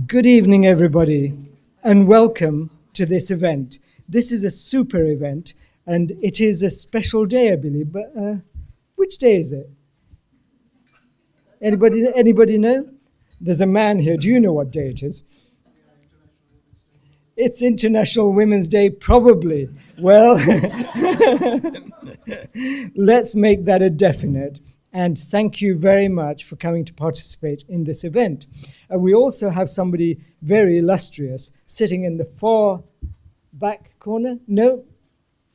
Good evening, everybody, and welcome to this event. This is a super event, and it is a special day, I believe. But which day is it? Anybody know? There's a man here. Do you know what day it is? It's International Women's Day, probably. Well, let's make that a definite. And thank you very much for coming to participate in this event. We also have somebody very illustrious sitting in the far back corner. No,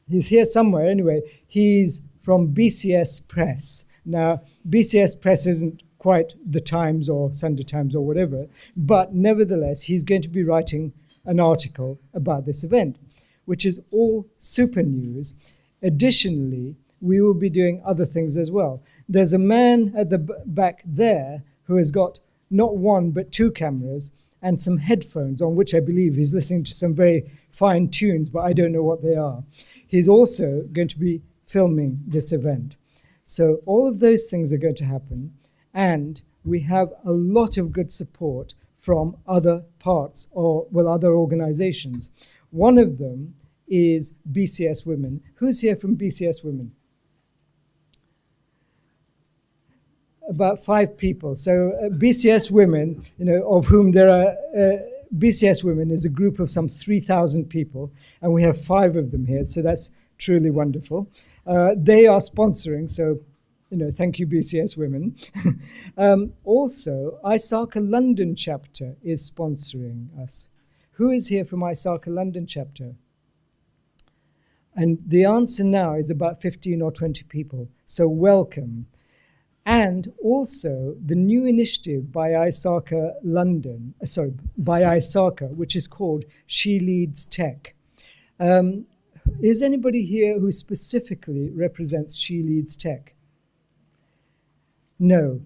he's here somewhere anyway. He's from BCS Press. Now, BCS Press isn't quite the Times or Sunday Times or whatever, but nevertheless, he's going to be writing an article about this event, which is all super news. Additionally, we will be doing other things as well. There's a man at the back there who has got not one but two cameras and some headphones on which I believe he's listening to some very fine tunes, but I don't know what they are. He's also going to be filming this event. So all of those things are going to happen, and we have a lot of good support from other parts other organizations. One of them is BCS Women. Who's here from BCS Women? About 5 people. So BCS Women, of whom there are, BCS Women is a group of some 3,000 people, and we have 5 of them here, so that's truly wonderful. They are sponsoring, so thank you, BCS Women. Also, ISARCA London chapter is sponsoring us. Who is here from ISARCA London chapter? And the answer now is about 15 or 20 people, so welcome. And also the new initiative by ISARCA by ISARCA, which is called She Leads Tech. Is anybody here who specifically represents She Leads Tech? No.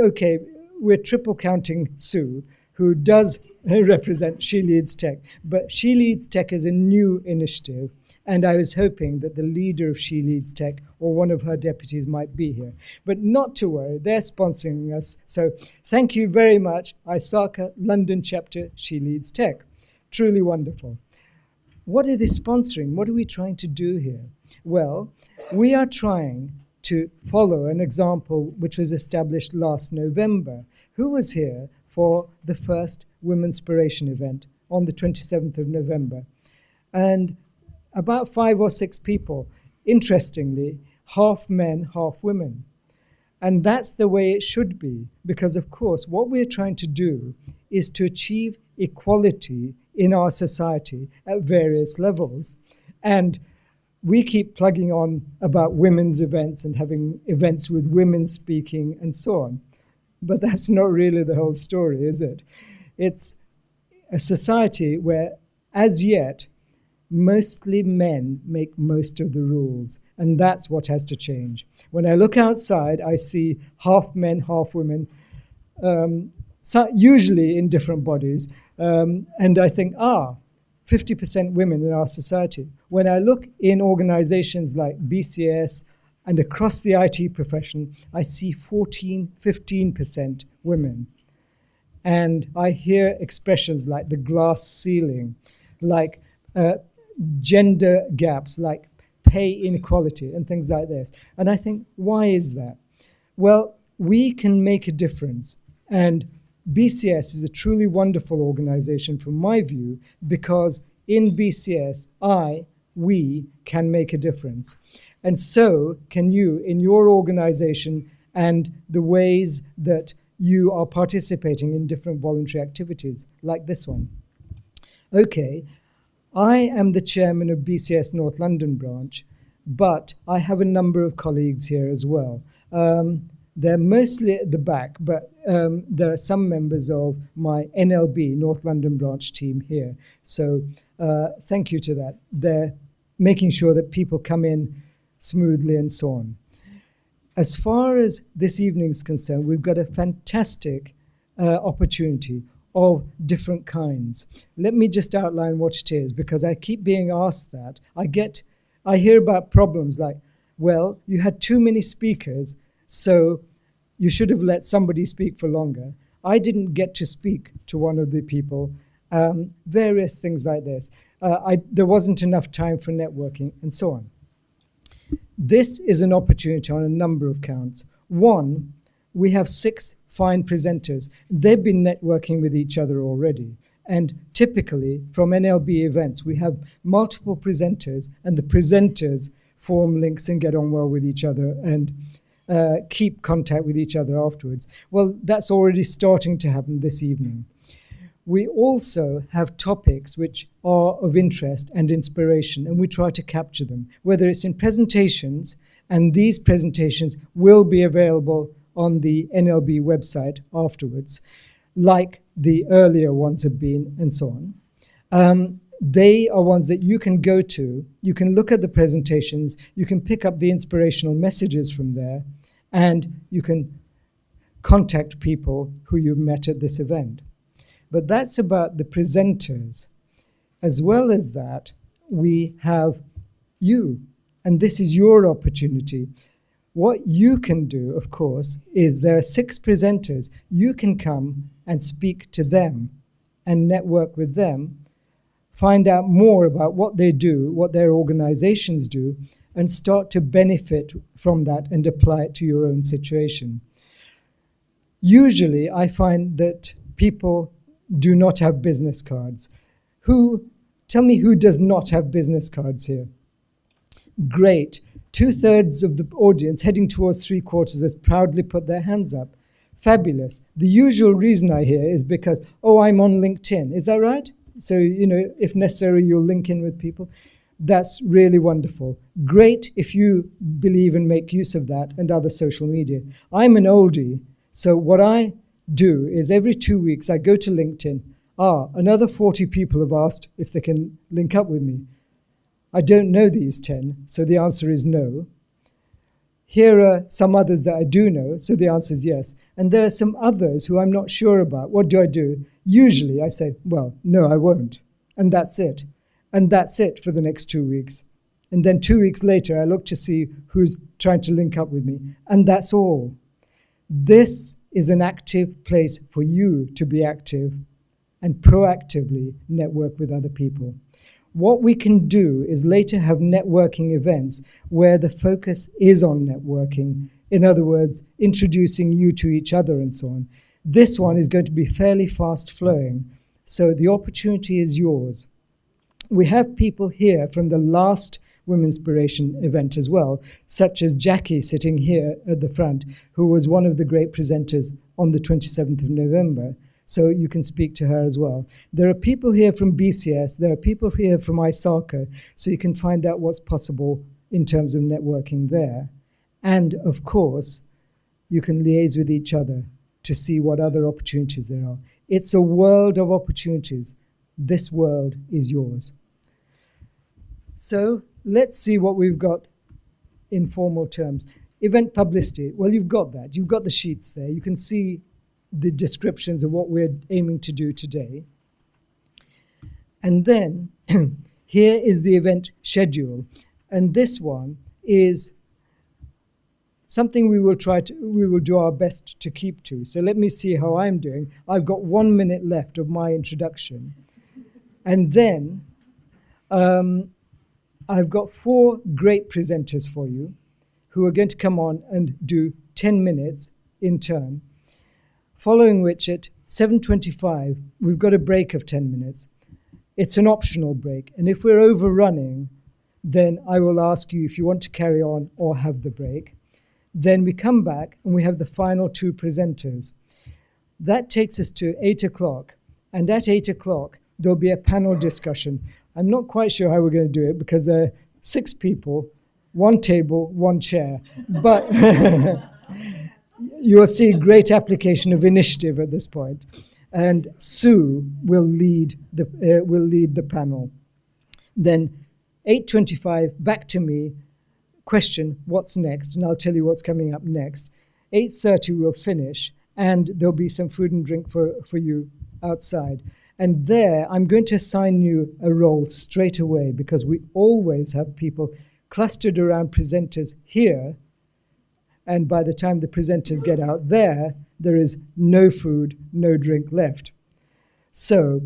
Okay, we're triple counting Sue, who does represent She Leads Tech. But She Leads Tech is a new initiative, and I was hoping that the leader of She Leads Tech or one of her deputies might be here. But not to worry, they're sponsoring us. So thank you very much, ISARCA London chapter She Leads Tech. Truly wonderful. What are they sponsoring? What are we trying to do here? Well, we are trying to follow an example which was established last November. Who was here for the first Wominspiration event on the 27th of November? And about 5 or 6 people, interestingly, half men, half women. And that's the way it should be, because of course what we're trying to do is to achieve equality in our society at various levels. And we keep plugging on about women's events and having events with women speaking and so on. But that's not really the whole story, is it? It's a society where, as yet, mostly men make most of the rules, and that's what has to change. When I look outside, I see half men, half women, usually in different bodies, and I think, 50% women in our society. When I look in organizations like BCS and across the IT profession, I see 15% women. And I hear expressions like the glass ceiling, like gender gaps, like pay inequality and things like this. And I think, why is that? Well, we can make a difference. And BCS is a truly wonderful organization from my view, because in BCS, we can make a difference. And so can you in your organization and the ways that you are participating in different voluntary activities like this one. Okay, I am the chairman of BCS North London branch, but I have a number of colleagues here as well. They're mostly at the back, but there are some members of my NLB, North London branch team here. So thank you to that. They're making sure that people come in smoothly and so on. As far as this evening's concerned, we've got a fantastic opportunity of different kinds. Let me just outline what it is, because I keep being asked that. I hear about problems like, well, you had too many speakers, so you should have let somebody speak for longer. I didn't get to speak to one of the people. Various things like this. There wasn't enough time for networking, and so on. This is an opportunity on a number of counts. One, we have 6 fine presenters. They've been networking with each other already. And typically, from NLB events, we have multiple presenters, and the presenters form links and get on well with each other and keep contact with each other afterwards. Well, that's already starting to happen this evening. We also have topics which are of interest and inspiration, and we try to capture them, whether it's in presentations, and these presentations will be available on the NLB website afterwards, like the earlier ones have been, and so on. They are ones that you can go to, you can look at the presentations, you can pick up the inspirational messages from there, and you can contact people who you've met at this event. But that's about the presenters. As well as that, we have you, and this is your opportunity. What you can do, of course, is there are 6 presenters. You can come and speak to them and network with them, find out more about what they do, what their organizations do, and start to benefit from that and apply it to your own situation. Usually, I find that people do not have business cards. Tell me who does not have business cards here? Great. 2/3 of the audience, heading towards 3/4, has proudly put their hands up. Fabulous. The usual reason I hear is because, oh, I'm on LinkedIn. Is that right? So, if necessary, you'll link in with people. That's really wonderful. Great if you believe and make use of that and other social media. I'm an oldie, so what I do is every 2 weeks I go to LinkedIn. Another 40 people have asked if they can link up with me. I don't know these 10, so the answer is no. Here are some others that I do know, so the answer is yes. And there are some others who I'm not sure about. What do I do? Usually I say, well, no, I won't. And that's it. And that's it for the next 2 weeks. And then 2 weeks later, I look to see who's trying to link up with me. And that's all. This is an active place for you to be active and proactively network with other people. What we can do is later have networking events where the focus is on networking. In other words, introducing you to each other and so on. This one is going to be fairly fast flowing, so the opportunity is yours. We have people here from the last Wominspiration event as well, such as Jackie sitting here at the front, who was one of the great presenters on the 27th of November. So you can speak to her as well. There are people here from BCS, there are people here from ISACA, so you can find out what's possible in terms of networking there. And of course, you can liaise with each other to see what other opportunities there are. It's a world of opportunities. This world is yours. So let's see what we've got in formal terms. Event publicity, well, you've got that. You've got the sheets there. You can see the descriptions of what we're aiming to do today. And then here is the event schedule. And this one is something we will do our best to keep to. So let me see how I'm doing. I've got 1 minute left of my introduction. And then I've got 4 great presenters for you who are going to come on and do 10 minutes in turn. Following which at 7:25, we've got a break of 10 minutes. It's an optional break. And if we're overrunning, then I will ask you if you want to carry on or have the break. Then we come back and we have the final 2 presenters. That takes us to 8 o'clock. And at 8 o'clock, there'll be a panel discussion. I'm not quite sure how we're going to do it because there are 6 people, 1 table, 1 chair. But you'll see great application of initiative at this point. And Sue will lead the panel. Then 8:25, back to me, question, what's next? And I'll tell you what's coming up next. 8:30, we'll finish, and there'll be some food and drink for you outside. And there, I'm going to assign you a role straight away because we always have people clustered around presenters here and by the time the presenters get out there, there is no food, no drink left. So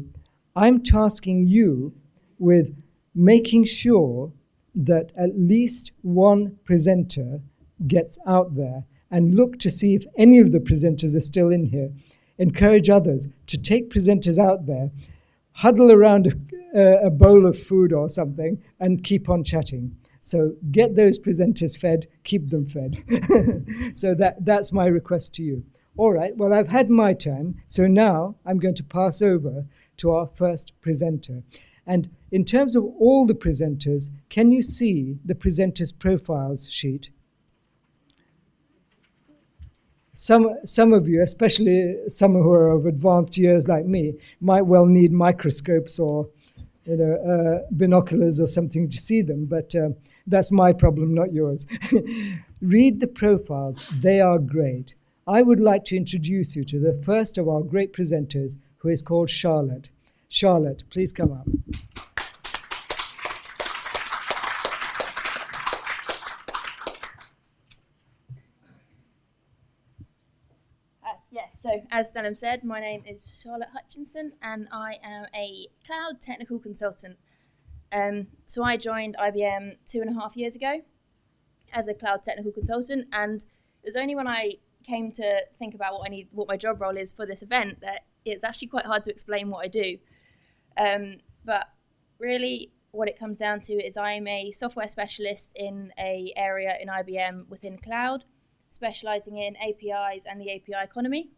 I'm tasking you with making sure that at least one presenter gets out there, and look to see if any of the presenters are still in here. Encourage others to take presenters out there, huddle around a bowl of food or something, and keep on chatting. So get those presenters fed, keep them fed. So that's my request to you. All right, well, I've had my time, so now I'm going to pass over to our first presenter. And in terms of all the presenters, can you see the presenters' profiles sheet? Some of you, especially some who are of advanced years like me, might well need microscopes or binoculars or something to see them, but that's my problem, not yours. Read the profiles, they are great. I would like to introduce you to the first of our great presenters, who is called Charlotte. Charlotte, please come up. So as Dunham said, my name is Charlotte Hutchinson and I am a cloud technical consultant. So I joined IBM 2.5 years ago as a cloud technical consultant, and it was only when I came to think about what my job role is for this event that it's actually quite hard to explain what I do. But really what it comes down to is I'm a software specialist in an area in IBM within cloud, specializing in APIs and the API economy.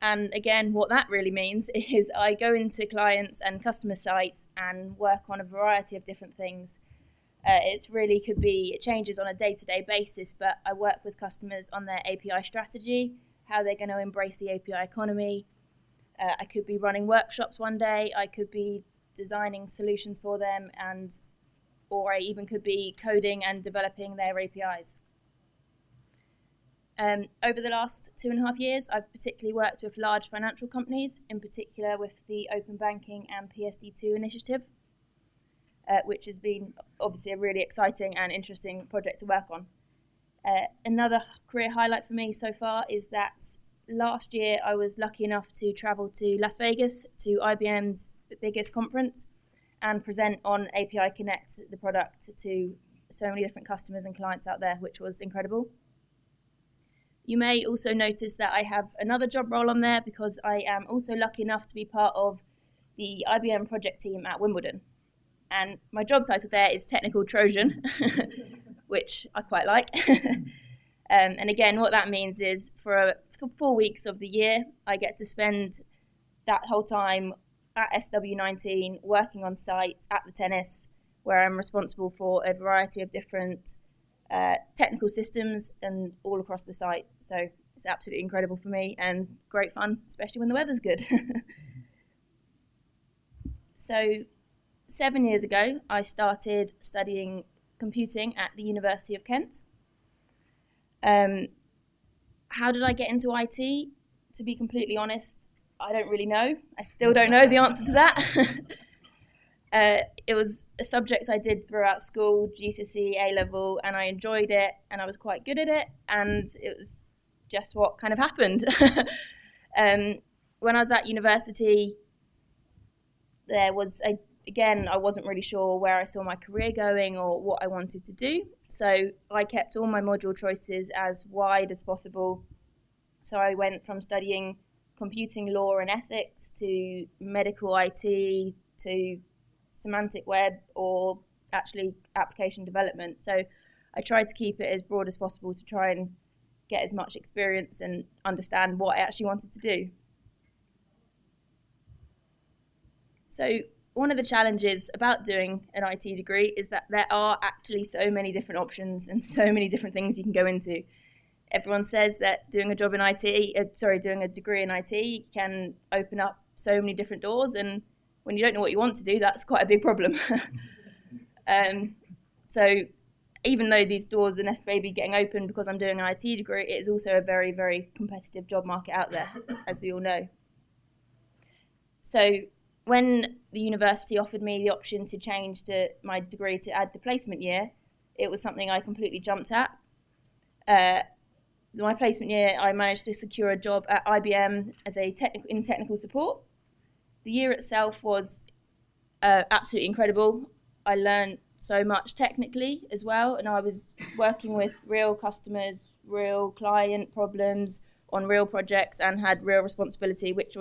And again, what that really means is I go into clients and customer sites and work on a variety of different things. It changes on a day-to-day basis, but I work with customers on their API strategy, how they're going to embrace the API economy. I could be running workshops one day, I could be designing solutions for them, or I even could be coding and developing their APIs. Over the last 2.5 years, I've particularly worked with large financial companies, in particular with the Open Banking and PSD2 initiative, which has been obviously a really exciting and interesting project to work on. Another career highlight for me so far is that last year I was lucky enough to travel to Las Vegas to IBM's biggest conference and present on API Connect, the product, to so many different customers and clients out there, which was incredible. You may also notice that I have another job role on there because I am also lucky enough to be part of the IBM project team at Wimbledon. And my job title there is Technical Trojan, which I quite like. And again, what that means is for 4 weeks of the year, I get to spend that whole time at SW19 working on site at the tennis, where I'm responsible for a variety of different technical systems and all across the site. So it's absolutely incredible for me and great fun, especially when the weather's good. So 7 years ago, I started studying computing at the University of Kent. How did I get into IT? To be completely honest, I don't really know. I still don't know the answer to that. It was a subject I did throughout school, GCSE, A-level, and I enjoyed it, and I was quite good at it, and it was just what kind of happened. When I was at university, I wasn't really sure where I saw my career going or what I wanted to do, so I kept all my module choices as wide as possible. So I went from studying computing law and ethics to medical IT to semantic web or actually application development. So I tried to keep it as broad as possible to try and get as much experience and understand what I actually wanted to do. So one of the challenges about doing an IT degree is that there are actually so many different options and so many different things you can go into. Everyone says that doing a degree in IT can open up so many different doors, and when you don't know what you want to do, that's quite a big problem. So even though these doors are maybe getting open because I'm doing an IT degree, it is also a very, very competitive job market out there, as we all know. So when the university offered me the option to change to my degree to add the placement year, it was something I completely jumped at. My placement year, I managed to secure a job at IBM as in technical support. The year itself was absolutely incredible. I learned so much technically as well, and I was working with real customers, real client problems on real projects, and had real responsibility, which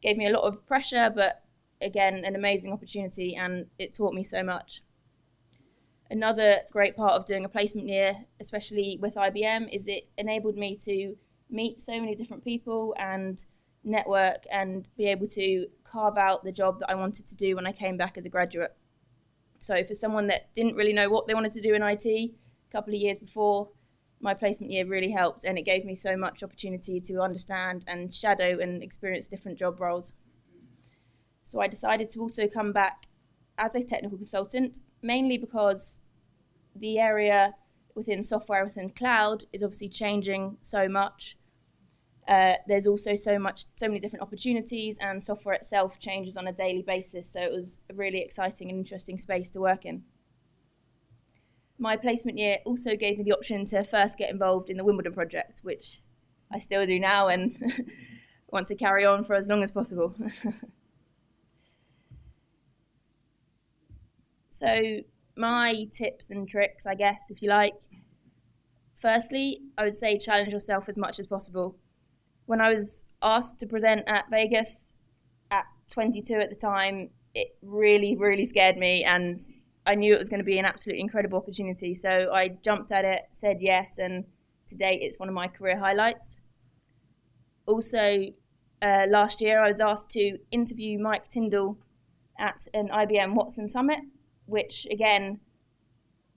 gave me a lot of pressure, but again, an amazing opportunity, and it taught me so much. Another great part of doing a placement year, especially with IBM, is it enabled me to meet so many different people and network and be able to carve out the job that I wanted to do when I came back as a graduate. So for someone that didn't really know what they wanted to do in IT a couple of years before, my placement year really helped, and it gave me so much opportunity to understand and shadow and experience different job roles. So I decided to also come back as a technical consultant, mainly because the area within software, within cloud, is obviously changing so much. There's also so many different opportunities, and software itself changes on a daily basis. So it was a really exciting and interesting space to work in. My placement year also gave me the option to first get involved in the Wimbledon project, which I still do now and want to carry on for as long as possible. So my tips and tricks, I guess, if you like. Firstly, I would say challenge yourself as much as possible. When I was asked to present at Vegas at 22 at the time, it really, really scared me, and I knew it was going to be an absolutely incredible opportunity. So I jumped at it, said yes, and to date it's one of my career highlights. Also, last year I was asked to interview Mike Tyndall at an IBM Watson Summit, which again,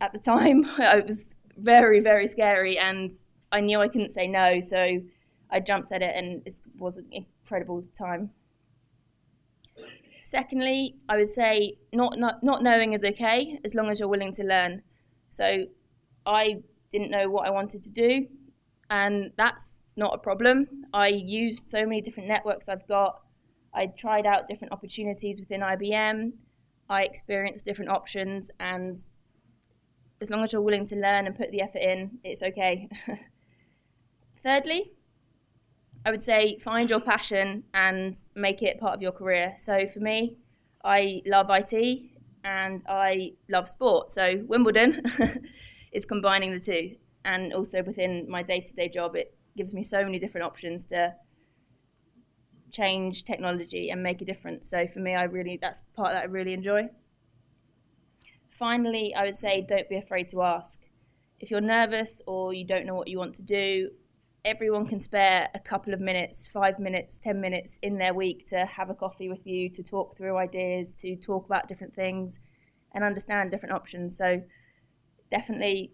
at the time, it was very, very scary, and I knew I couldn't say no, so I jumped at it, and it was an incredible time. Secondly, I would say not knowing is okay, as long as you're willing to learn. So I didn't know what I wanted to do, and that's not a problem. I used so many different networks I've got. I tried out different opportunities within IBM. I experienced different options, and as long as you're willing to learn and put the effort in, it's okay. Thirdly, I would say find your passion and make it part of your career. So for me, I love IT and I love sport. So Wimbledon is combining the two. And also within my day-to-day job, it gives me so many different options to change technology and make a difference. So for me, that's the part that I really enjoy. Finally, I would say don't be afraid to ask. If you're nervous or you don't know what you want to do, everyone can spare a couple of minutes, 5 minutes, 10 minutes in their week to have a coffee with you, to talk through ideas, to talk about different things and understand different options. So definitely,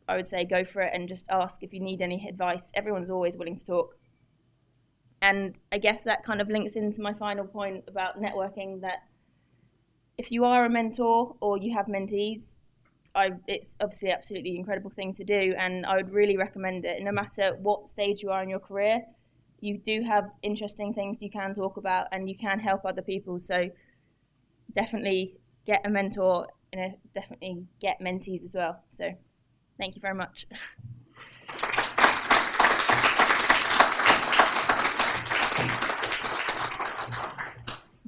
I would say go for it and just ask if you need any advice. Everyone's always willing to talk. And I guess that kind of links into my final point about networking, that if you are a mentor or you have mentees, it's obviously an absolutely incredible thing to do, and I would really recommend it. No matter what stage you are in your career, you do have interesting things you can talk about and you can help other people. So definitely get a mentor and definitely get mentees as well. So thank you very much.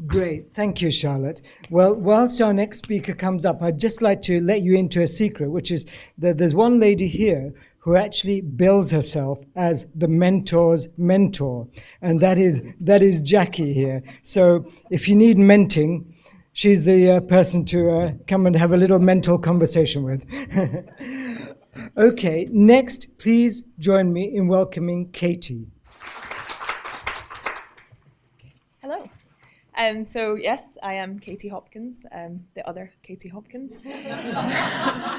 Great, thank you, Charlotte. Well, whilst our next speaker comes up, I'd just like to let you into a secret, which is that there's one lady here who actually bills herself as the mentor's mentor, and that is Jackie here. So if you need menting, she's the person to come and have a little mental conversation with. Okay, next, please join me in welcoming Katie. Hello. So yes, I am Katie Hopkins, the other Katie Hopkins. I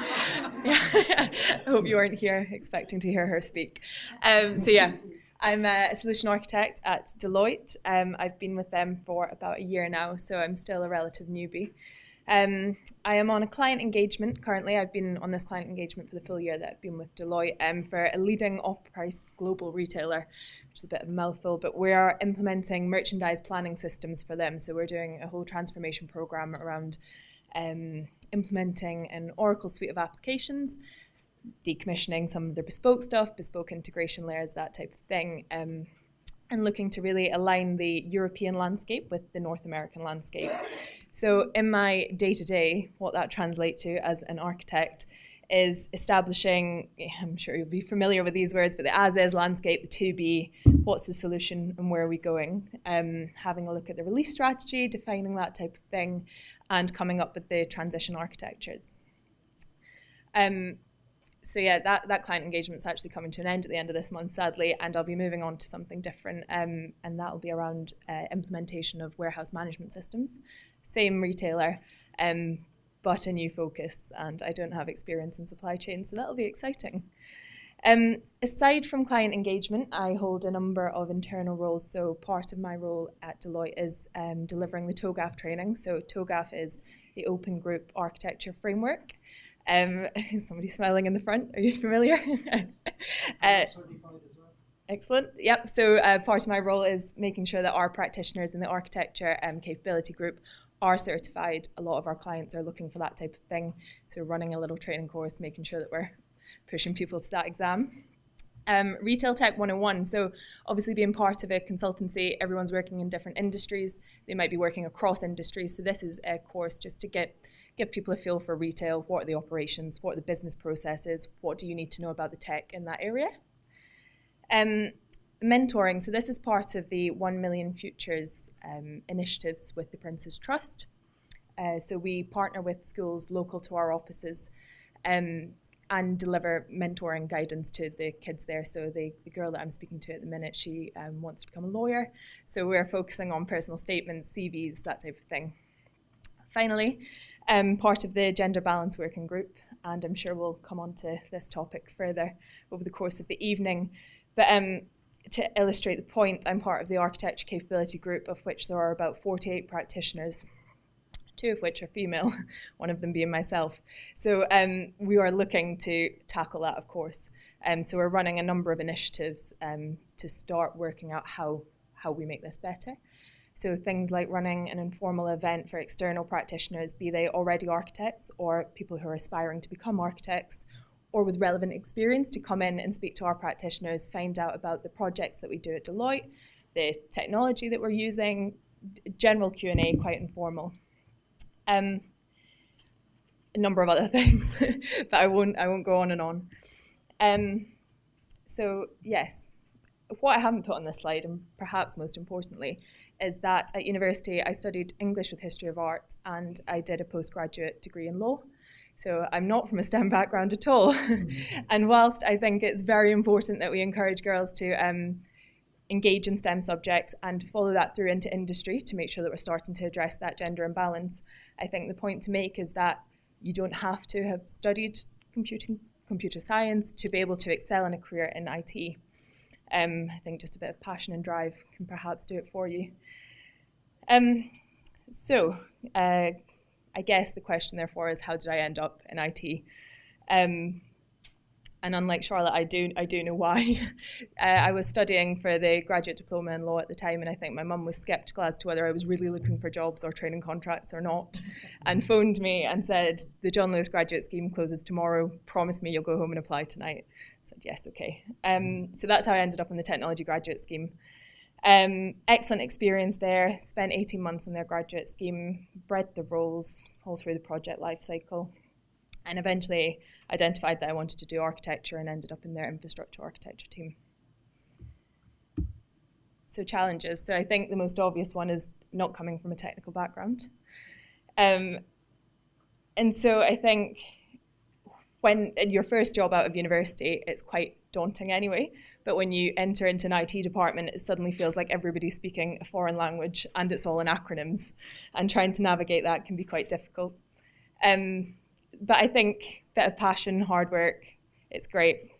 hope you weren't here expecting to hear her speak. I'm a solution architect at Deloitte. I've been with them for about a year now, so I'm still a relative newbie. I am on a client engagement currently. I've been on this client engagement for the full year that I've been with Deloitte for a leading off-price global retailer, which is a bit of a mouthful, but we are implementing merchandise planning systems for them. So we're doing a whole transformation program around implementing an Oracle suite of applications decommissioning some of the bespoke stuff, bespoke integration layers, that type of thing, and looking to really align the European landscape with the North American landscape. So in my day-to-day, what that translates to as an architect is establishing, I'm sure you'll be familiar with these words, but the as-is landscape, the to-be, what's the solution and where are we going? Having a look at the release strategy, defining that type of thing, and coming up with the transition architectures. So yeah, that client engagement's actually coming to an end at the end of this month, sadly, and I'll be moving on to something different, and that'll be around implementation of warehouse management systems. Same retailer, but a new focus, and I don't have experience in supply chain, so that'll be exciting. Aside from client engagement, I hold a number of internal roles. So part of my role at Deloitte is delivering the TOGAF training. So TOGAF is the Open Group Architecture Framework. Somebody smiling in the front. Are you familiar? Excellent. Yep. So part of my role is making sure that our practitioners in the architecture capability group are certified. A lot of our clients are looking for that type of thing. So running a little training course, making sure that we're pushing people to that exam. Retail Tech 101. So obviously being part of a consultancy, everyone's working in different industries. They might be working across industries. So this is a course just to give people a feel for retail. What are the operations? What are the business processes? What do you need to know about the tech in that area? Mentoring. So this is part of the 1 Million Futures initiatives with the Prince's Trust. So we partner with schools local to our offices and deliver mentoring guidance to the kids there. So the girl that I'm speaking to at the minute, she wants to become a lawyer. So we're focusing on personal statements, CVs, that type of thing. Finally, part of the gender balance working group, and I'm sure we'll come on to this topic further over the course of the evening. But to illustrate the point, I'm part of the architecture capability group, of which there are about 48 practitioners, 2 of which are female, one of them being myself. So we are looking to tackle that, of course. So we're running a number of initiatives to start working out how we make this better. So things like running an informal event for external practitioners, be they already architects or people who are aspiring to become architects, or with relevant experience to come in and speak to our practitioners, find out about the projects that we do at Deloitte, the technology that we're using, general Q&A, quite informal. A number of other things, but I won't go on and on. So yes, what I haven't put on this slide, and perhaps most importantly, is that at university I studied English with history of art, and I did a postgraduate degree in law. So I'm not from a STEM background at all. And whilst I think it's very important that we encourage girls to engage in STEM subjects and follow that through into industry to make sure that we're starting to address that gender imbalance, I think the point to make is that you don't have to have studied computer science to be able to excel in a career in IT. I think just a bit of passion and drive can perhaps do it for you. So I guess the question therefore is, how did I end up in IT? And unlike Charlotte, I do know why. I was studying for the graduate diploma in law at the time, and I think my mum was sceptical as to whether I was really looking for jobs or training contracts or not, and phoned me and said, the John Lewis graduate scheme closes tomorrow, promise me you'll go home and apply tonight. I said, yes, okay. So that's how I ended up in the technology graduate scheme. Excellent experience there, spent 18 months on their graduate scheme, bred the roles all through the project life cycle, and eventually identified that I wanted to do architecture and ended up in their infrastructure architecture team. So challenges. So I think the most obvious one is not coming from a technical background. And so I think when in your first job out of university, it's quite daunting anyway. But when you enter into an IT department, it suddenly feels like everybody's speaking a foreign language and it's all in acronyms. And trying to navigate that can be quite difficult. But I think a bit of passion, hard work, it's great.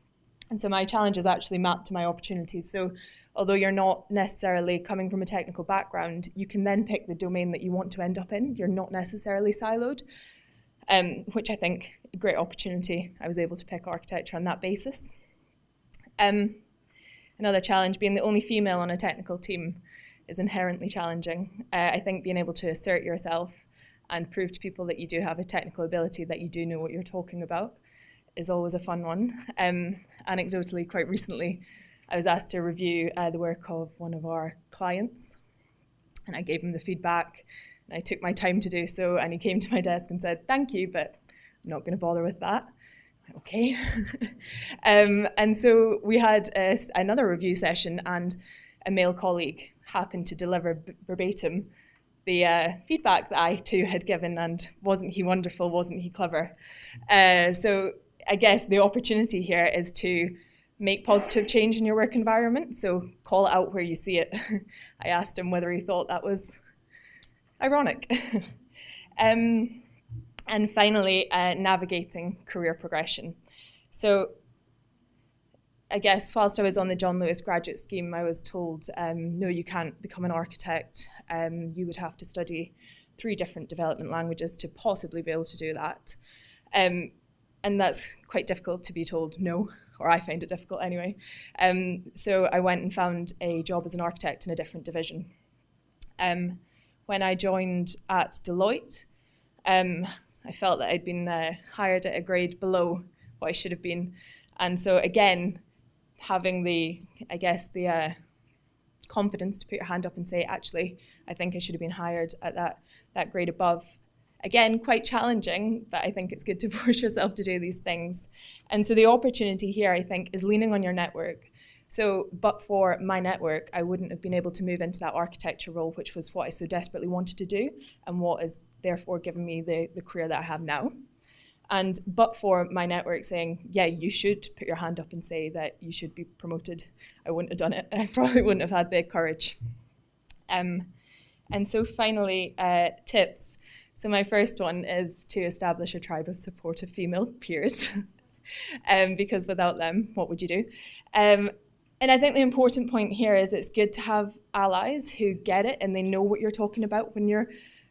And so my challenge is actually mapped to my opportunities. So although you're not necessarily coming from a technical background, you can then pick the domain that you want to end up in. You're not necessarily siloed, which I think a great opportunity. I was able to pick architecture on that basis. Another challenge, being the only female on a technical team, is inherently challenging. I think being able to assert yourself and prove to people that you do have a technical ability, that you do know what you're talking about, is always a fun one. Anecdotally, quite recently, I was asked to review the work of one of our clients, and I gave him the feedback, and I took my time to do so, and he came to my desk and said, "Thank you, but I'm not going to bother with that." Okay. And so we had another review session, and a male colleague happened to deliver verbatim the feedback that I too had given, and wasn't he wonderful, wasn't he clever? So I guess the opportunity here is to make positive change in your work environment, so call it out where you see it. I asked him whether he thought that was ironic. And finally, navigating career progression. So I guess whilst I was on the John Lewis graduate scheme, I was told, no, you can't become an architect. You would have to study 3 different development languages to possibly be able to do that. And that's quite difficult to be told no, or I find it difficult anyway. So I went and found a job as an architect in a different division. When I joined at Deloitte, I felt that I'd been hired at a grade below what I should have been. And so again, having the confidence to put your hand up and say, actually, I think I should have been hired at that grade above. Again, quite challenging, but I think it's good to force yourself to do these things. And so the opportunity here, I think, is leaning on your network. So, but for my network, I wouldn't have been able to move into that architecture role, which was what I so desperately wanted to do, and what has therefore given me the career that I have now. And but for my network saying, yeah, you should put your hand up and say that you should be promoted, I wouldn't have done it. I probably wouldn't have had the courage. And so finally, tips. So my first one is to establish a tribe of supportive female peers, because without them, what would you do? And I think the important point here is it's good to have allies who get it and they know what you're talking about when you're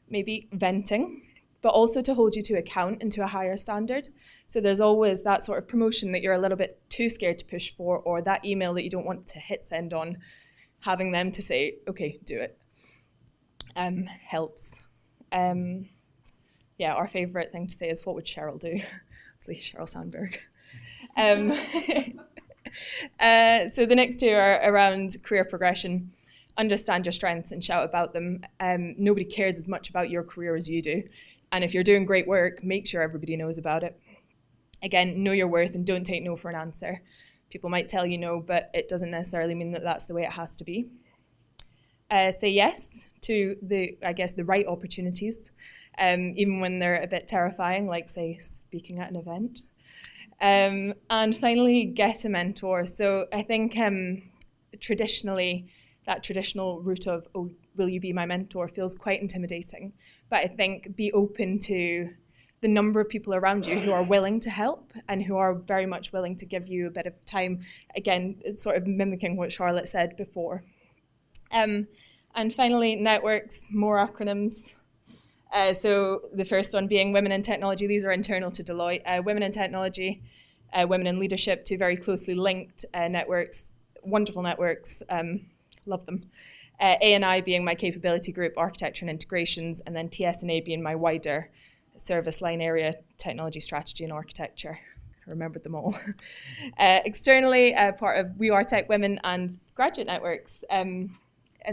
maybe venting, but also to hold you to account and to a higher standard. So there's always that sort of promotion that you're a little bit too scared to push for, or that email that you don't want to hit send on, having them to say, okay, do it, helps. Our favourite thing to say is, what would Cheryl do? Obviously, Sheryl Sandberg. So the next 2 are around career progression. Understand your strengths and shout about them. Nobody cares as much about your career as you do. And if you're doing great work, make sure everybody knows about it. Again, know your worth and don't take no for an answer. People might tell you no, but it doesn't necessarily mean that that's the way it has to be. Say yes to the right opportunities, even when they're a bit terrifying, like, say, speaking at an event. And finally, get a mentor. So I think traditionally, that traditional route of, oh, will you be my mentor, feels quite intimidating. But I think be open to the number of people around you who are willing to help and who are very much willing to give you a bit of time. Again, it's sort of mimicking what Charlotte said before. And finally, networks, more acronyms. So the first one being Women in Technology. These are internal to Deloitte. Women in Technology, Women in Leadership, 2 very closely linked networks, wonderful networks, love them. A&I being my capability group, architecture and integrations, and then TS&A being my wider service line area, technology, strategy and architecture. I remembered them all. Externally, part of We Are Tech Women and graduate networks. And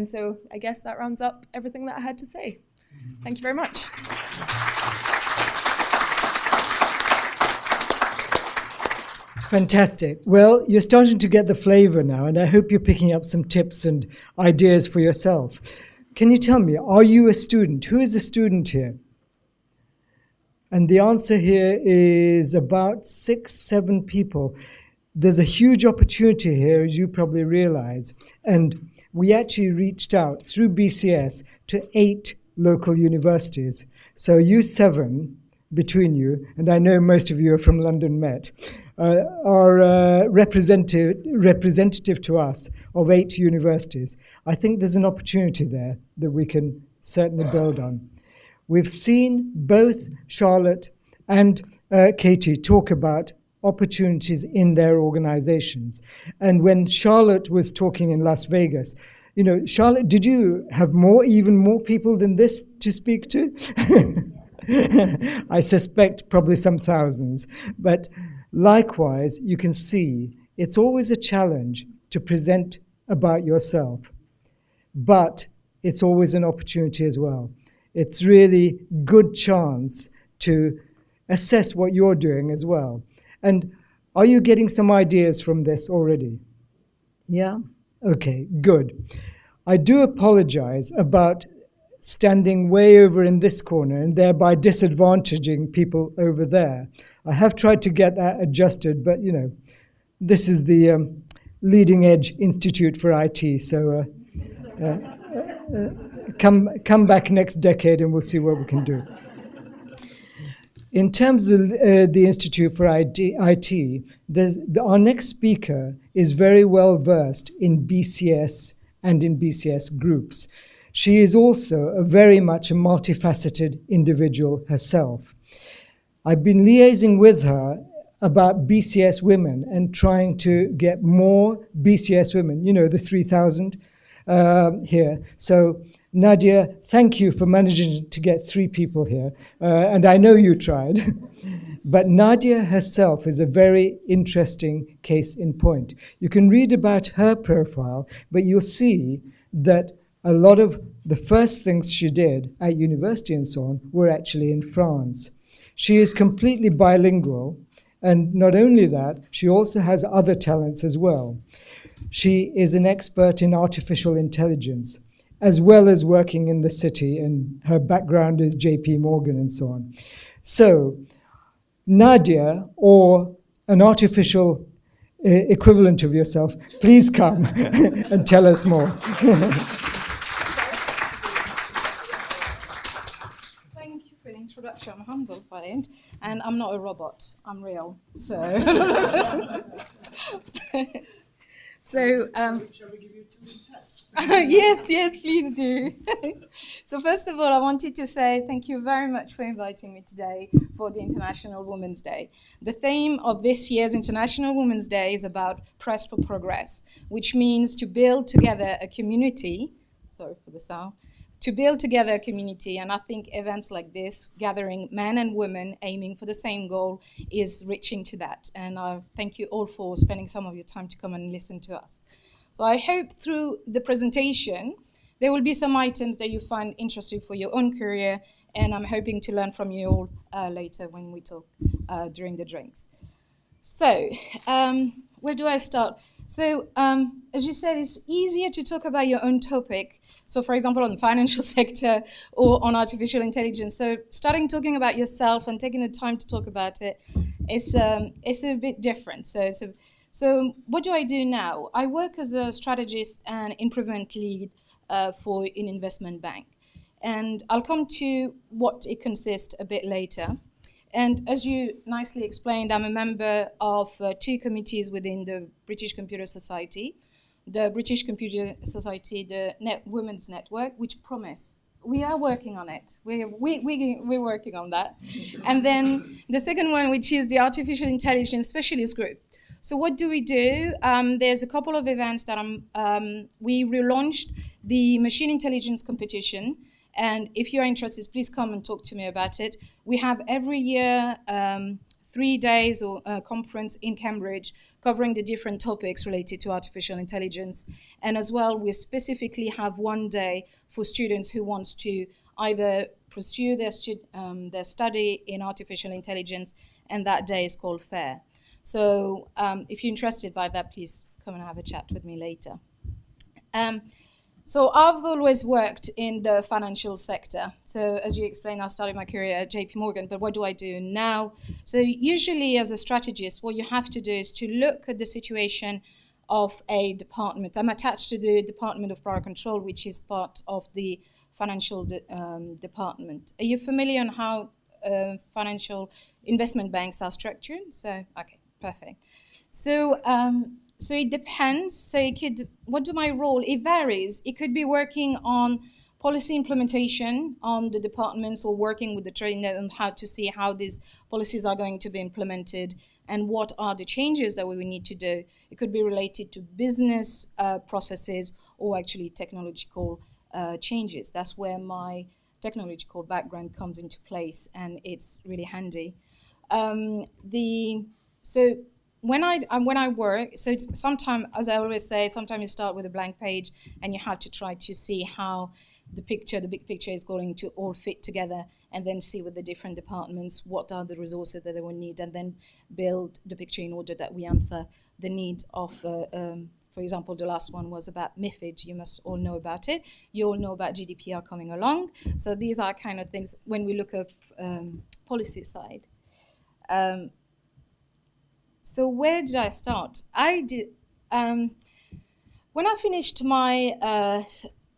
so I guess that rounds up everything that I had to say. Thank you very much. Fantastic. Well, you're starting to get the flavor now, and I hope you're picking up some tips and ideas for yourself. Can you tell me, are you a student? Who is a student here? And the answer here is about 6, 7 people. There's a huge opportunity here, as you probably realize. And we actually reached out through BCS to 8 local universities. So you 7, between you, and I know most of you are from London Met, are representative to us of 8 universities. I think there's an opportunity there that we can certainly build on. We've seen both Charlotte and Katie talk about opportunities in their organizations. And when Charlotte was talking in Las Vegas, you know, Charlotte, did you have even more people than this to speak to? I suspect probably some thousands. But Likewise, you can see it's always a challenge to present about yourself, but it's always an opportunity as well. It's really good chance to assess what you're doing as well. And are you getting some ideas from this already? Yeah? Okay, good. I do apologize about standing way over in this corner and thereby disadvantaging people over there. I have tried to get that adjusted, but this is the Leading Edge Institute for IT, so come back next decade and we'll see what we can do. In terms of the Institute for IT, our next speaker is very well versed in BCS and in BCS groups. She is also very much a multifaceted individual herself. I've been liaising with her about BCS women and trying to get more BCS women, the 3,000 here. So Nadia, thank you for managing to get 3 people here. And I know you tried. But Nadia herself is a very interesting case in point. You can read about her profile, but you'll see that a lot of the first things she did at university and so on were actually in France. She is completely bilingual, and not only that, she also has other talents as well. She is an expert in artificial intelligence, as well as working in the city, and her background is JP Morgan and so on. So, Nadia, or an artificial equivalent of yourself, please come and tell us more. Thank you for the introduction. I'm humbled by it, and I'm not a robot. I'm real. So, Shall we give you a 2-minute test? yes, please do. So first of all, I wanted to say thank you very much for inviting me today for the International Women's Day. The theme of this year's International Women's Day is about Press for Progress, which means to build together a community, sorry for the sound, to build together a community. And I think events like this, gathering men and women aiming for the same goal, is reaching to that. And I thank you all for spending some of your time to come and listen to us. So I hope through the presentation, there will be some items that you find interesting for your own career, and I'm hoping to learn from you all later when we talk during the drinks. So, where do I start? So, as you said, it's easier to talk about your own topic. So, for example, on the financial sector or on artificial intelligence. So, starting talking about yourself and taking the time to talk about it is a bit different. So, what do I do now? I work as a strategist and improvement lead for an investment bank. And I'll come to what it consists a bit later. And as you nicely explained, I'm a member of 2 committees within the British Computer Society. The British Computer Society, the Women's Network, which promise. We are working on it. We're working on that. And then the second one, which is the Artificial Intelligence Specialist Group. So what do we do? There's a couple of events that we relaunched the Machine Intelligence Competition. And if you're interested, please come and talk to me about it. We have every year 3 days or a conference in Cambridge covering the different topics related to artificial intelligence. And as well, we specifically have 1 day for students who want to either pursue their study in artificial intelligence, and that day is called FAIR. So if you're interested by that, please come and have a chat with me later. So I've always worked in the financial sector. So as you explained, I started my career at JP Morgan, but what do I do now? So usually as a strategist, what you have to do is to look at the situation of a department. I'm attached to the Department of Product Control, which is part of the financial department. Are you familiar on how financial investment banks are structured? So, okay, perfect. So it depends. So what do my role? It varies. It could be working on policy implementation on the departments, or working with the trainer on how to see how these policies are going to be implemented and what are the changes that we will need to do. It could be related to business processes or actually technological changes. That's where my technological background comes into place, and it's really handy. So when I work, so sometimes, as I always say, sometimes you start with a blank page and you have to try to see how the big picture is going to all fit together, and then see with the different departments what are the resources that they will need, and then build the picture in order that we answer the need of, for example, the last one was about MiFID. You must all know about it. You all know about GDPR coming along. So these are kind of things when we look at policy side. So where did I start? I did when I finished my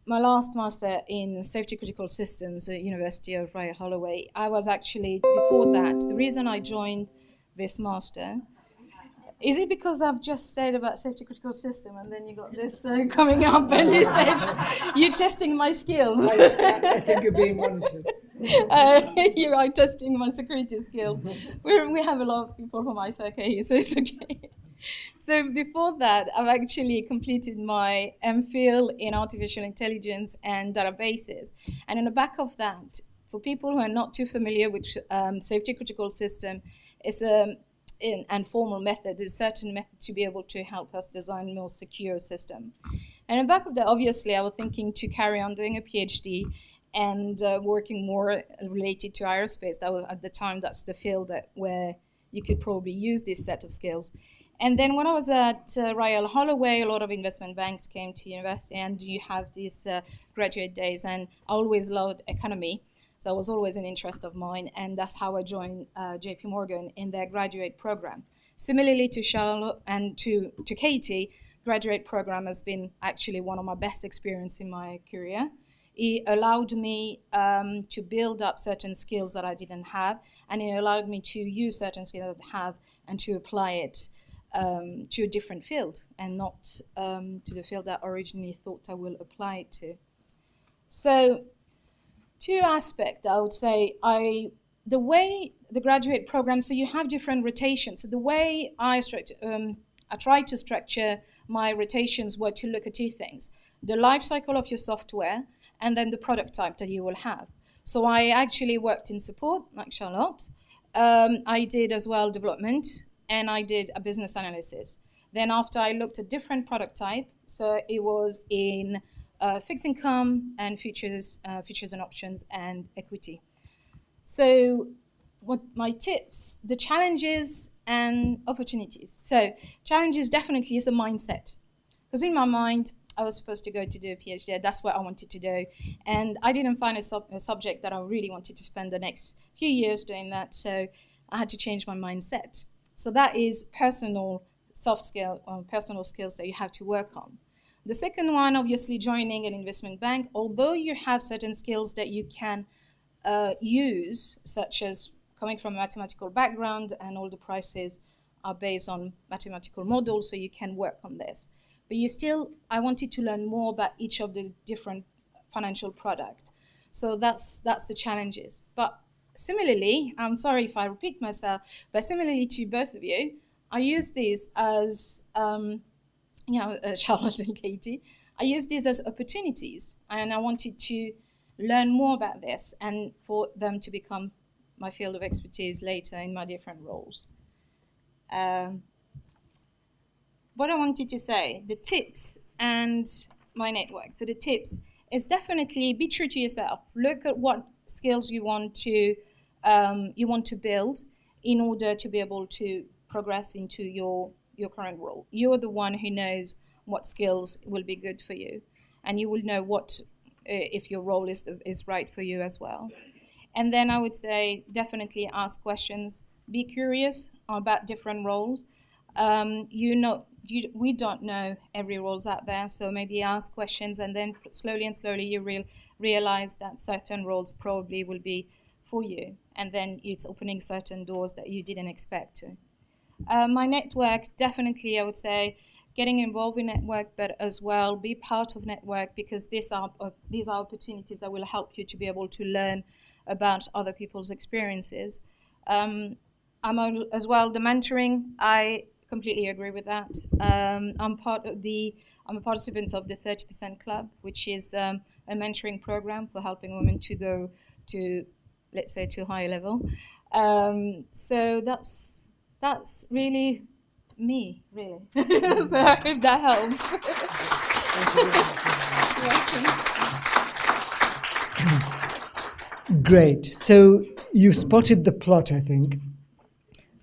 last master in safety critical systems at University of Royal Holloway. I was actually before that. The reason I joined this master is it because I've just said about safety critical system, and then you got this coming up, and you said you're testing my skills. I think you're being monitored. You are testing my security skills. We have a lot of people from ISAC here, so it's okay. So before that, I've actually completed my MPhil in artificial intelligence and databases. And in the back of that, for people who are not too familiar with safety critical system, it's and formal method is a certain method to be able to help us design more secure system. And in the back of that, obviously, I was thinking to carry on doing a PhD and working more related to aerospace. That was at the time, that's the field where you could probably use this set of skills. And then when I was at Royal Holloway, a lot of investment banks came to university, and you have these graduate days, and I always loved economy. So that was always an interest of mine, and that's how I joined JP Morgan in their graduate program. Similarly to Charlotte and to Katie, graduate program has been actually one of my best experiences in my career. It allowed me to build up certain skills that I didn't have, and it allowed me to use certain skills that I have and to apply it to a different field, and not to the field that I originally thought I will apply it to. So, two aspects, I would say. The way the graduate program, so you have different rotations. So the way I tried to structure my rotations were to look at two things: the life cycle of your software, and then the product type that you will have. So I actually worked in support, like Charlotte. I did as well development, and I did a business analysis. Then after I looked at different product type, so it was in fixed income and futures and options and equity. So what my tips, the challenges and opportunities. So challenges definitely is a mindset. Because in my mind, I was supposed to go to do a PhD. That's what I wanted to do. And I didn't find a subject that I really wanted to spend the next few years doing that. So I had to change my mindset. So that is personal soft skill or personal skills that you have to work on. The second one, obviously, joining an investment bank, although you have certain skills that you can use, such as coming from a mathematical background, and all the prices are based on mathematical models, so you can work on this. But I wanted to learn more about each of the different financial products. So that's the challenges. But similarly, I'm sorry if I repeat myself, but similarly to both of you, I use these as, Charlotte and Katie, I use these as opportunities, and I wanted to learn more about this and for them to become my field of expertise later in my different roles. What I wanted to say, the tips and my network. So the tips is definitely be true to yourself. Look at what skills you want to build in order to be able to progress into your current role. You're the one who knows what skills will be good for you, and you will know what if your role is right for you as well. And then I would say definitely ask questions. Be curious about different roles. We don't know every roles out there, so maybe ask questions, and then slowly you realize that certain roles probably will be for you, and then it's opening certain doors that you didn't expect to. My network, definitely, I would say, getting involved in network, but as well be part of network, because these are opportunities that will help you to be able to learn about other people's experiences. I'm as well the mentoring. I completely agree with that. I'm a participant of the 30% Club, which is a mentoring program for helping women to go to, let's say, to higher level. So that's that's really me, really. So I hope that helps. Great. So you've spotted the plot, I think.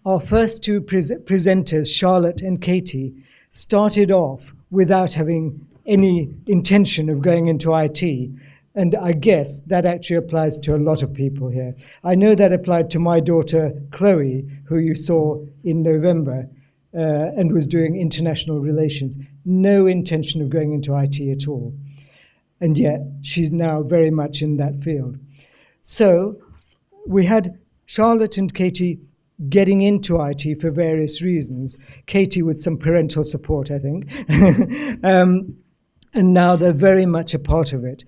Our first two presenters, Charlotte and Katie, started off without having any intention of going into IT. And I guess that actually applies to a lot of people here. I know that applied to my daughter, Chloe, who you saw in November and was doing international relations. No intention of going into IT at all. And yet she's now very much in that field. So we had Charlotte and Katie getting into IT for various reasons. Katie with some parental support, I think. And now they're very much a part of it.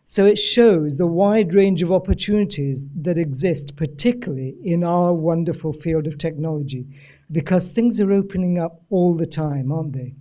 So it shows the wide range of opportunities that exist, particularly in our wonderful field of technology, because things are opening up all the time, aren't they?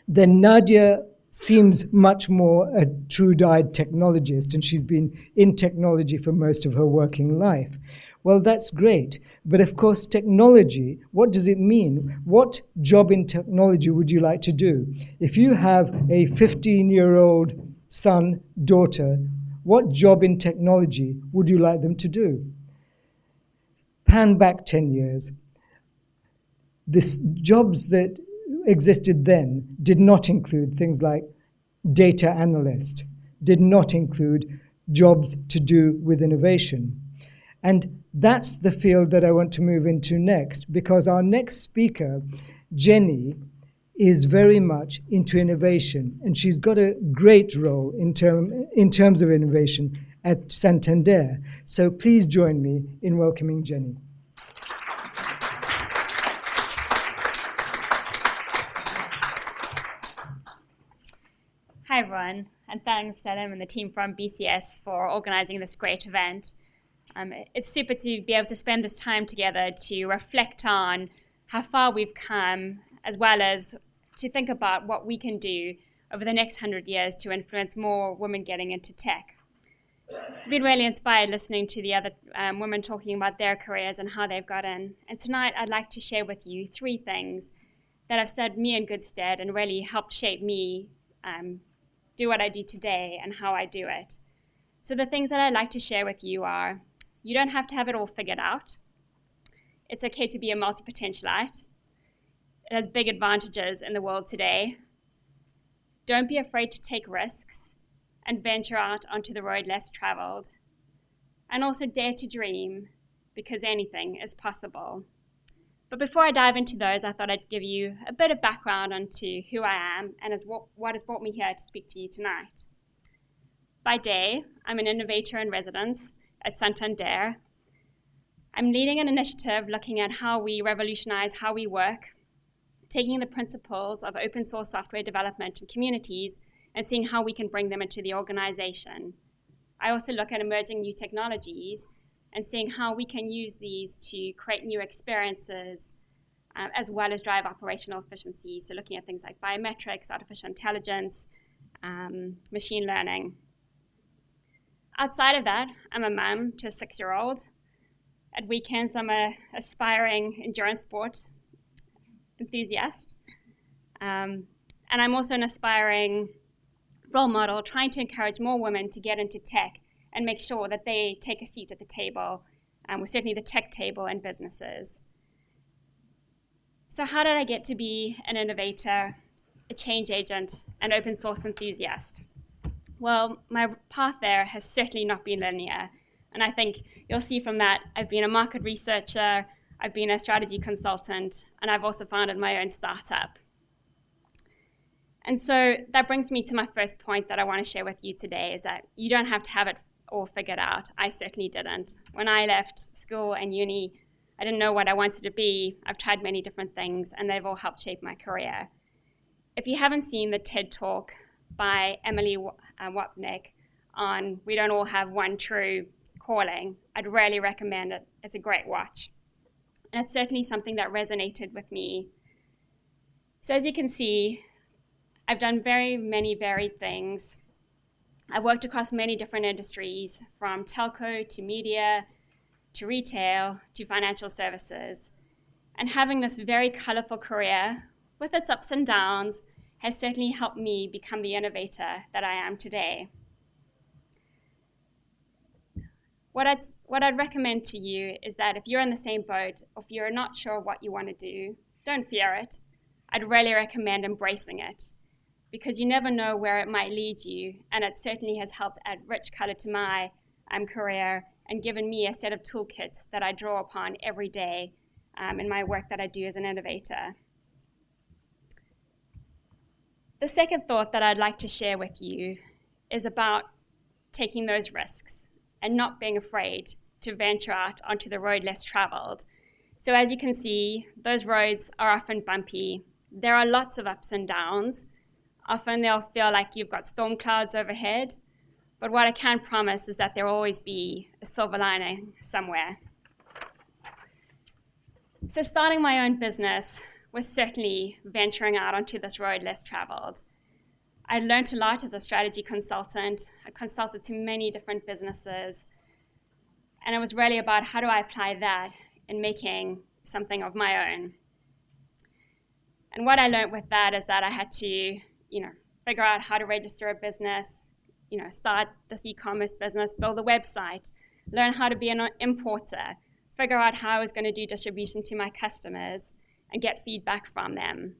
Then Nadia seems much more a true-dyed technologist, and she's been in technology for most of her working life. Well, that's great. But of course, technology, what does it mean? What job in technology would you like to do? If you have a 15-year-old son, daughter, what job in technology would you like them to do? Pan back 10 years. This jobs that existed then did not include things like data analyst, did not include jobs to do with innovation. And that's the field that I want to move into next, because our next speaker, Jenny, is very much into innovation, and she's got a great role in terms of innovation at Santander. So please join me in welcoming Jenny. Hi everyone, and thanks to Adam and the team from BCS for organizing this great event. It's super to be able to spend this time together to reflect on how far we've come, as well as to think about what we can do over the next 100 years to influence more women getting into tech. I've been really inspired listening to the other women talking about their careers and how they've got in. And tonight I'd like to share with you 3 things that have stood me in good stead and really helped shape me do what I do today and how I do it. So the things that I'd like to share with you are, you don't have to have it all figured out. It's okay to be a multi-potentialite. It has big advantages in the world today. Don't be afraid to take risks and venture out onto the road less traveled. And also dare to dream, because anything is possible. But before I dive into those, I thought I'd give you a bit of background onto who I am and what has brought me here to speak to you tonight. By day, I'm an innovator in residence at Santander. I'm leading an initiative looking at how we revolutionize how we work, taking the principles of open source software development in communities and seeing how we can bring them into the organization. I also look at emerging new technologies and seeing how we can use these to create new experiences, as well as drive operational efficiency. So looking at things like biometrics, artificial intelligence, machine learning. Outside of that, I'm a mum to a 6-year-old. At weekends, I'm an aspiring endurance sport enthusiast. And I'm also an aspiring role model trying to encourage more women to get into tech and make sure that they take a seat at the table, with certainly the tech table in businesses. So how did I get to be an innovator, a change agent, an open source enthusiast? Well, my path there has certainly not been linear. And I think you'll see from that, I've been a market researcher, I've been a strategy consultant, and I've also founded my own startup. And so that brings me to my first point that I want to share with you today, is that you don't have to have it all figured out. I certainly didn't. When I left school and uni, I didn't know what I wanted to be. I've tried many different things, and they've all helped shape my career. If you haven't seen the TED Talk by Emily Wapnick on We Don't All Have One True Calling, I'd really recommend it. It's a great watch. And it's certainly something that resonated with me. So as you can see, I've done very many varied things. I've worked across many different industries, from telco to media to retail to financial services. And having this very colorful career with its ups and downs has certainly helped me become the innovator that I am today. What I'd recommend to you is that if you're in the same boat, or if you're not sure what you want to do, don't fear it. I'd really recommend embracing it, because you never know where it might lead you, and it certainly has helped add rich color to my career and given me a set of toolkits that I draw upon every day in my work that I do as an innovator. The second thought that I'd like to share with you is about taking those risks and not being afraid to venture out onto the road less traveled. So as you can see, those roads are often bumpy. There are lots of ups and downs. Often they'll feel like you've got storm clouds overhead, but what I can promise is that there will always be a silver lining somewhere. So starting my own business was certainly venturing out onto this road less traveled. I learned a lot as a strategy consultant. I consulted to many different businesses, and it was really about how do I apply that in making something of my own. And what I learned with that is that I had to, figure out how to register a business, start this e-commerce business, build a website, learn how to be an importer, figure out how I was going to do distribution to my customers, and get feedback from them.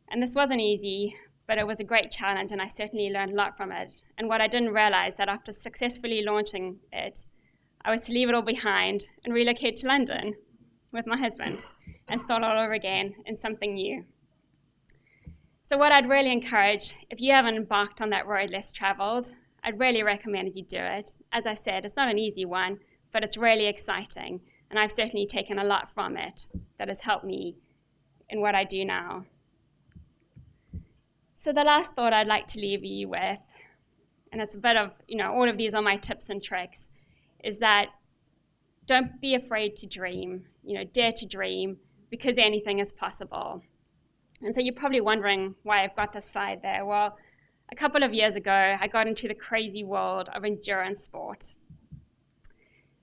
And this wasn't easy, but it was a great challenge, and I certainly learned a lot from it. And what I didn't realize that after successfully launching it, I was to leave it all behind and relocate to London with my husband and start all over again in something new. So what I'd really encourage, if you haven't embarked on that road less traveled, I'd really recommend you do it. As I said, it's not an easy one, but it's really exciting, and I've certainly taken a lot from it that has helped me in what I do now. So the last thought I'd like to leave you with, and it's a bit of, all of these are my tips and tricks, is that don't be afraid to dream, dare to dream, because anything is possible. And so you're probably wondering why I've got this slide there. Well, a couple of years ago, I got into the crazy world of endurance sport.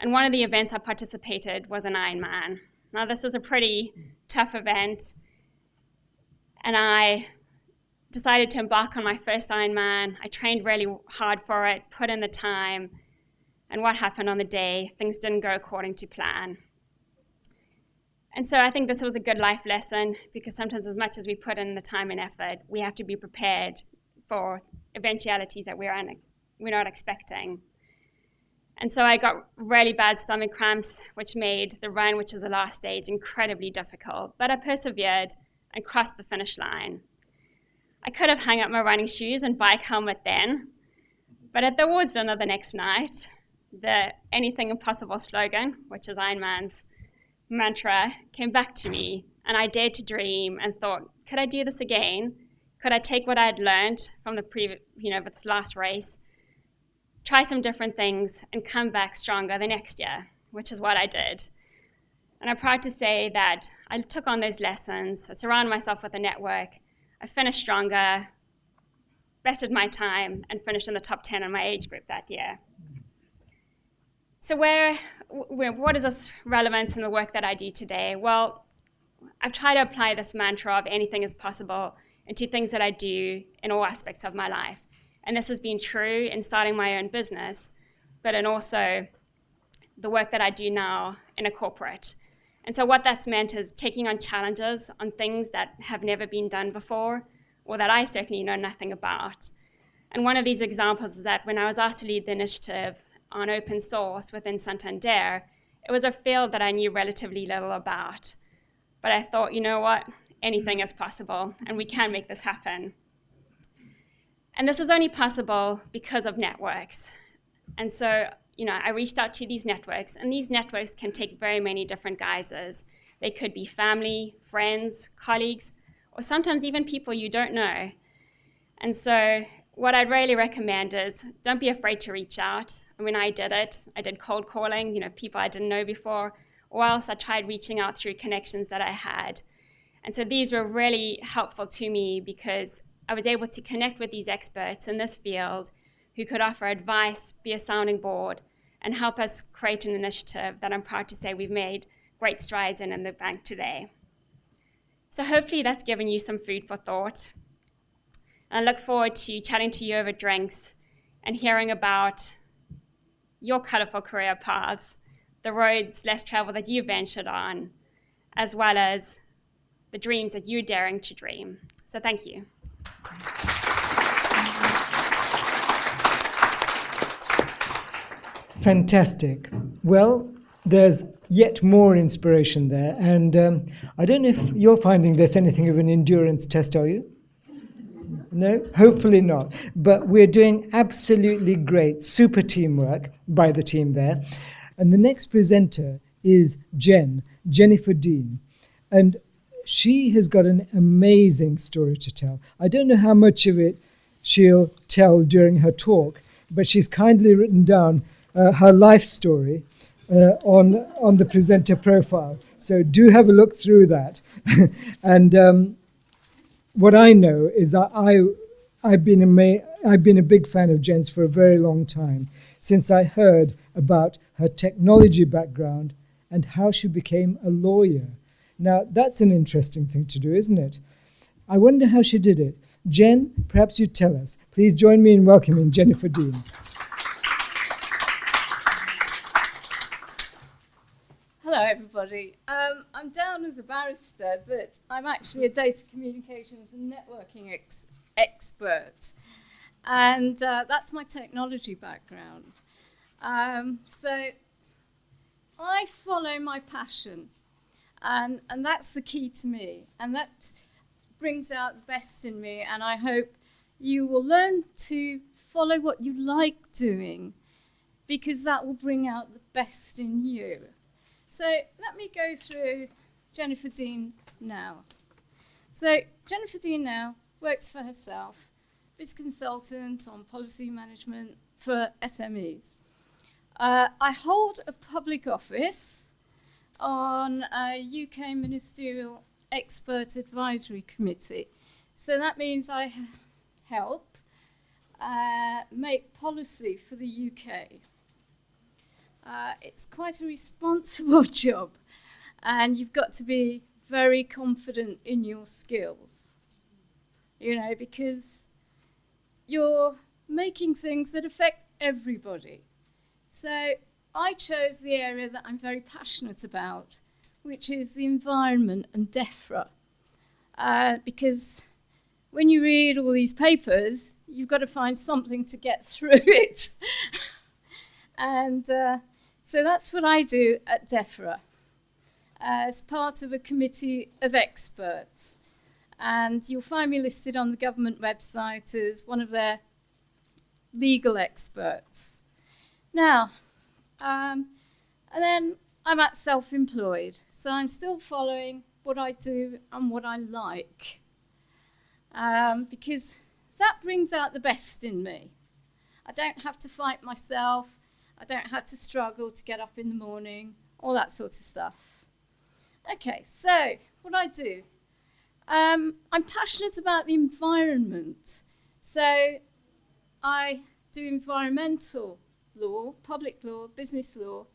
And one of the events I participated was an Ironman. Now, this is a pretty tough event, and I decided to embark on my first Ironman. I trained really hard for it, put in the time, and what happened on the day? Things didn't go according to plan. And so I think this was a good life lesson, because sometimes as much as we put in the time and effort, we have to be prepared for eventualities that we're not expecting. And so I got really bad stomach cramps, which made the run, which is the last stage, incredibly difficult. But I persevered and crossed the finish line. I could have hung up my running shoes and bike helmet then, but at the awards dinner the next night, the anything impossible slogan, which is Ironman's mantra, came back to me, and I dared to dream and thought, could I do this again? Could I take what I had learned from the this last race, try some different things, and come back stronger the next year, which is what I did. And I'm proud to say that I took on those lessons. I surrounded myself with a network. I finished stronger, bettered my time, and finished in the top 10 in my age group that year. So what is this relevance in the work that I do today? Well, I've tried to apply this mantra of anything is possible into things that I do in all aspects of my life. And this has been true in starting my own business, but in also the work that I do now in a corporate. And so what that's meant is taking on challenges on things that have never been done before, or that I certainly know nothing about. And one of these examples is that when I was asked to lead the initiative on open source within Santander, it was a field that I knew relatively little about. But I thought, you know what, anything is possible, and we can make this happen. And this is only possible because of networks. And so, I reached out to these networks, and these networks can take very many different guises. They could be family, friends, colleagues, or sometimes even people you don't know. And so what I'd really recommend is don't be afraid to reach out. I mean, I did it. I did cold calling, people I didn't know before, or else I tried reaching out through connections that I had. And so these were really helpful to me because I was able to connect with these experts in this field who could offer advice, be a sounding board, and help us create an initiative that I'm proud to say we've made great strides in the bank today. So hopefully that's given you some food for thought. I look forward to chatting to you over drinks and hearing about your colourful career paths, the roads less traveled that you ventured on, as well as the dreams that you're daring to dream. So thank you. Fantastic. Well, there's yet more inspiration there. And I don't know if you're finding there's anything of an endurance test, are you? No, hopefully not. But we're doing absolutely great, super teamwork by the team there. And the next presenter is Jennifer Dean. And she has got an amazing story to tell. I don't know how much of it she'll tell during her talk, but she's kindly written down her life story on the presenter profile. So do have a look through that. And what I know is that I've been a big fan of Jen's for a very long time, since I heard about her technology background and how she became a lawyer. Now, that's an interesting thing to do, isn't it? I wonder how she did it. Jen, perhaps you'd tell us. Please join me in welcoming Jennifer Dean. Hello, everybody. I'm down as a barrister, but I'm actually a data communications and networking expert. And that's my technology background. So I follow my passion, and that's the key to me. And that brings out the best in me, and I hope you will learn to follow what you like doing, because that will bring out the best in you. So let me go through Jennifer Dean now. So Jennifer Dean now works for herself, is consultant on policy management for SMEs. I hold a public office on a UK Ministerial Expert Advisory Committee. So that means I help make policy for the UK. It's quite a responsible job, and you've got to be very confident in your skills, because you're making things that affect everybody. So I chose the area that I'm very passionate about, which is the environment and DEFRA, because when you read all these papers, you've got to find something to get through it. And so that's what I do at DEFRA, as part of a committee of experts. And you'll find me listed on the government website as one of their legal experts. Now, and then I'm at self-employed, so I'm still following what I do and what I like, because that brings out the best in me. I don't have to fight myself. I don't have to struggle to get up in the morning, all that sort of stuff. Okay, so what I do, I'm passionate about the environment. So I do environmental law, public law, business law,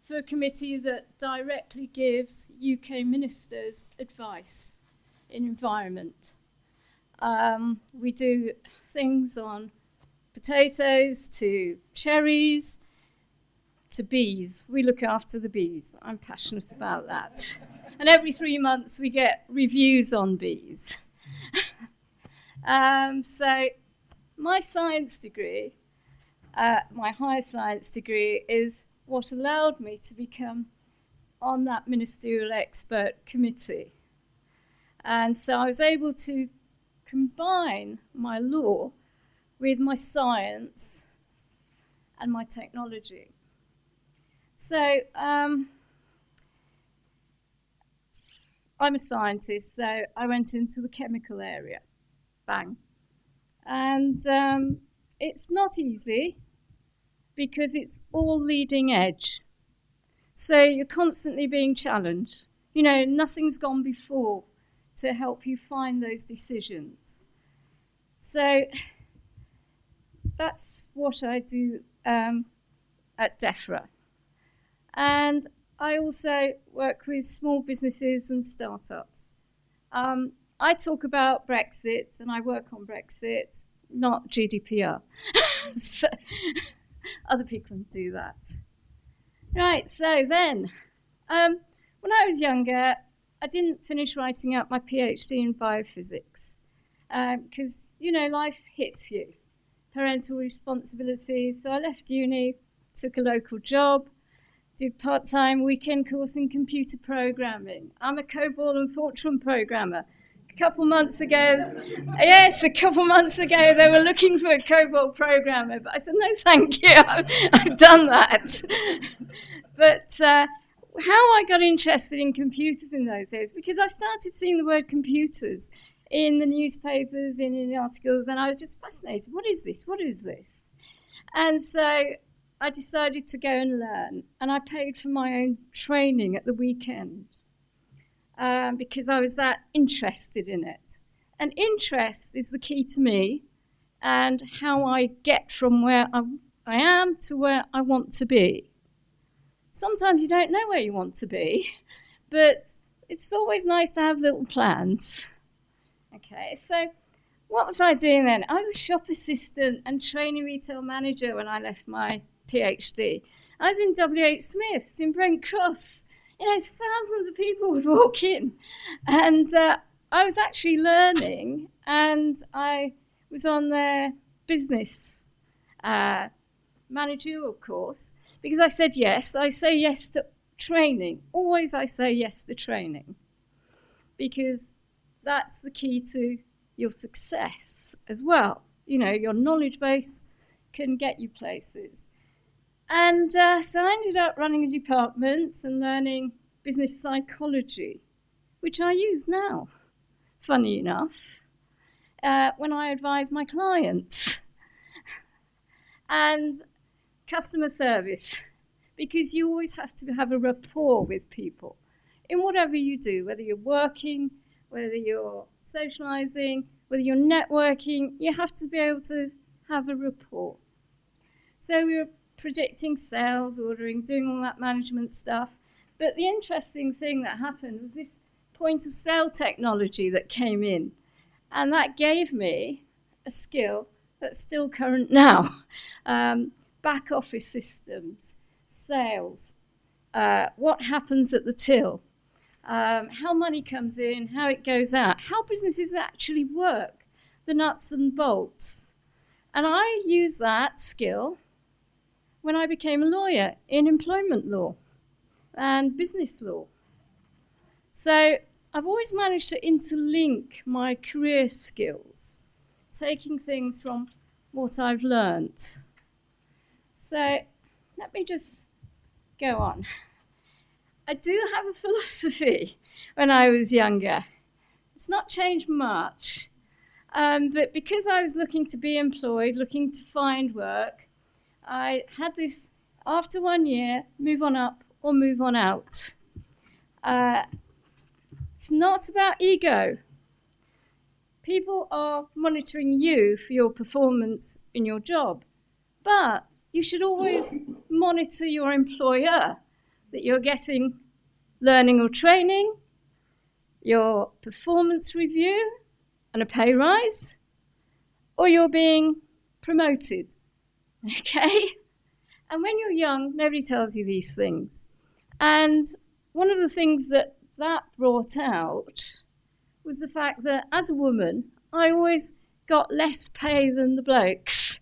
for a committee that directly gives UK ministers advice in environment. We do things on potatoes to cherries to bees. We look after the bees. I'm passionate about that. And every 3 months we get reviews on bees. So my science degree, my higher science degree, is what allowed me to become on that ministerial expert committee. And so I was able to combine my law with my science and my technology. So I'm a scientist, so I went into the chemical area, bang. And it's not easy because it's all leading edge. So you're constantly being challenged. Nothing's gone before to help you find those decisions. So that's what I do at DEFRA. And I also work with small businesses and startups. I talk about Brexit and I work on Brexit, not GDPR. So other people can do that. Right, so then, when I was younger, I didn't finish writing up my PhD in biophysics because, life hits you. Parental responsibilities. So I left uni, took a local job, did part-time weekend course in computer programming. I'm a COBOL and Fortran programmer. A couple months ago, they were looking for a COBOL programmer, but I said, no, thank you, I've done that. But how I got interested in computers in those days, because I started seeing the word computers in the newspapers, in the articles, and I was just fascinated. What is this? What is this? And so I decided to go and learn, and I paid for my own training at the weekend because I was that interested in it. And interest is the key to me and how I get from where I am to where I want to be. Sometimes you don't know where you want to be, but it's always nice to have little plans. Okay, so what was I doing then? I was a shop assistant and training retail manager when I left my PhD. I was in WH Smith's in Brent Cross. Thousands of people would walk in. And I was actually learning, and I was on their business managerial course because I said yes. I say yes to training. Always I say yes to training because that's the key to your success as well. Your knowledge base can get you places. And so I ended up running a department and learning business psychology, which I use now, funny enough, when I advise my clients. And customer service, because you always have to have a rapport with people in whatever you do, whether you're working, whether you're socializing, whether you're networking, you have to be able to have a rapport. So we were predicting sales, ordering, doing all that management stuff. But the interesting thing that happened was this point of sale technology that came in. And that gave me a skill that's still current now. Back office systems, sales, what happens at the till, how money comes in, how it goes out, how businesses actually work, the nuts and bolts. And I used that skill when I became a lawyer in employment law and business law. So I've always managed to interlink my career skills, taking things from what I've learnt. So let me just go on. I do have a philosophy when I was younger. It's not changed much, but because I was looking to be employed, looking to find work, I had this, after 1 year, move on up or move on out. It's not about ego. People are monitoring you for your performance in your job, but you should always monitor your employer, that you're getting learning or training, your performance review and a pay rise, or you're being promoted, okay? And when you're young, nobody tells you these things. And one of the things that brought out was the fact that as a woman, I always got less pay than the blokes.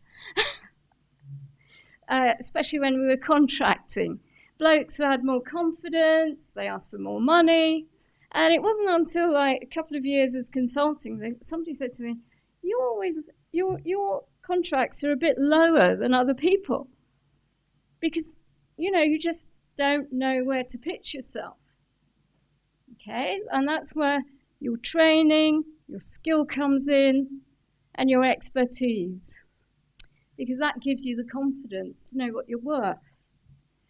Especially when we were contracting. Blokes who had more confidence, they asked for more money. And it wasn't until a couple of years as consulting that somebody said to me, your contracts are a bit lower than other people. Because, you just don't know where to pitch yourself. Okay? And that's where your training, your skill comes in, and your expertise. Because that gives you the confidence to know what you're worth.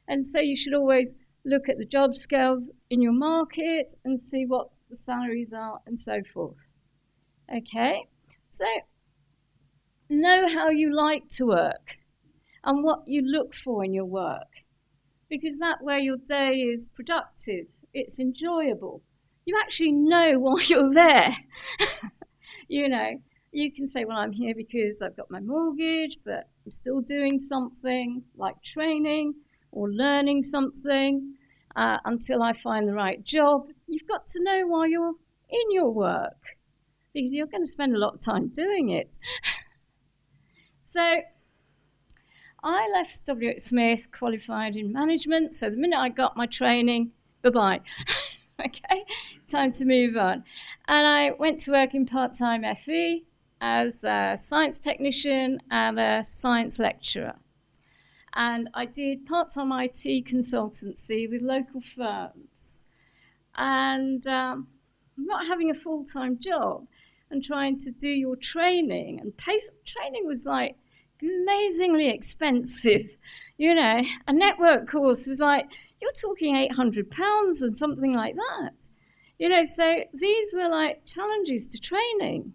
And so you should always look at the job scales in your market and see what the salaries are and so forth. Okay? So know how you like to work and what you look for in your work. because that way your day is productive, it's enjoyable. You actually know why you're there. You know, you can say, well, I'm here because I've got my mortgage, but I'm still doing something like training or learning something until I find the right job. You've got to know why you're in your work, because you're going to spend a lot of time doing it. So I left WH Smith, qualified in management. So the minute I got my training, bye-bye. Okay, time to move on. And I went to work in part-time FE as a science technician and a science lecturer. And I did part-time IT consultancy with local firms. And not having a full-time job and trying to do your training and pay for training was like amazingly expensive. You know, a network course was like, you're talking £800 and something like that. You know, so these were like challenges to training.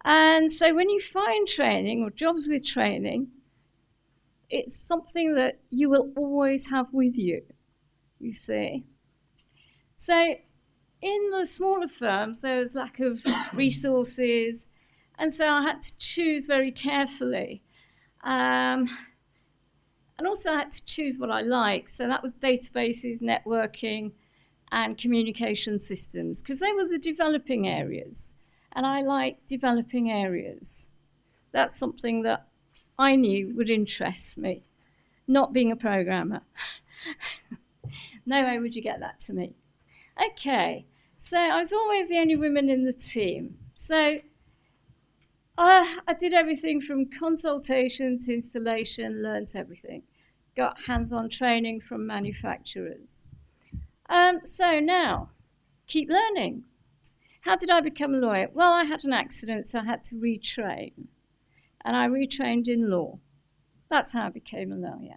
And so when you find training or jobs with training, it's something that you will always have with you, you see. So in the smaller firms, there was lack of resources, and so I had to choose very carefully. And also I had to choose what I liked. So that was databases, networking, and communication systems, because they were the developing areas. And I like developing areas. That's something that I knew would interest me, not being a programmer. No way would you get that to me. Okay, so I was always the only woman in the team. So I did everything from consultation to installation, learnt everything. Got hands-on training from manufacturers. So now, keep learning. How did I become a lawyer? Well, I had an accident, so I had to retrain. And I retrained in law. That's how I became a lawyer.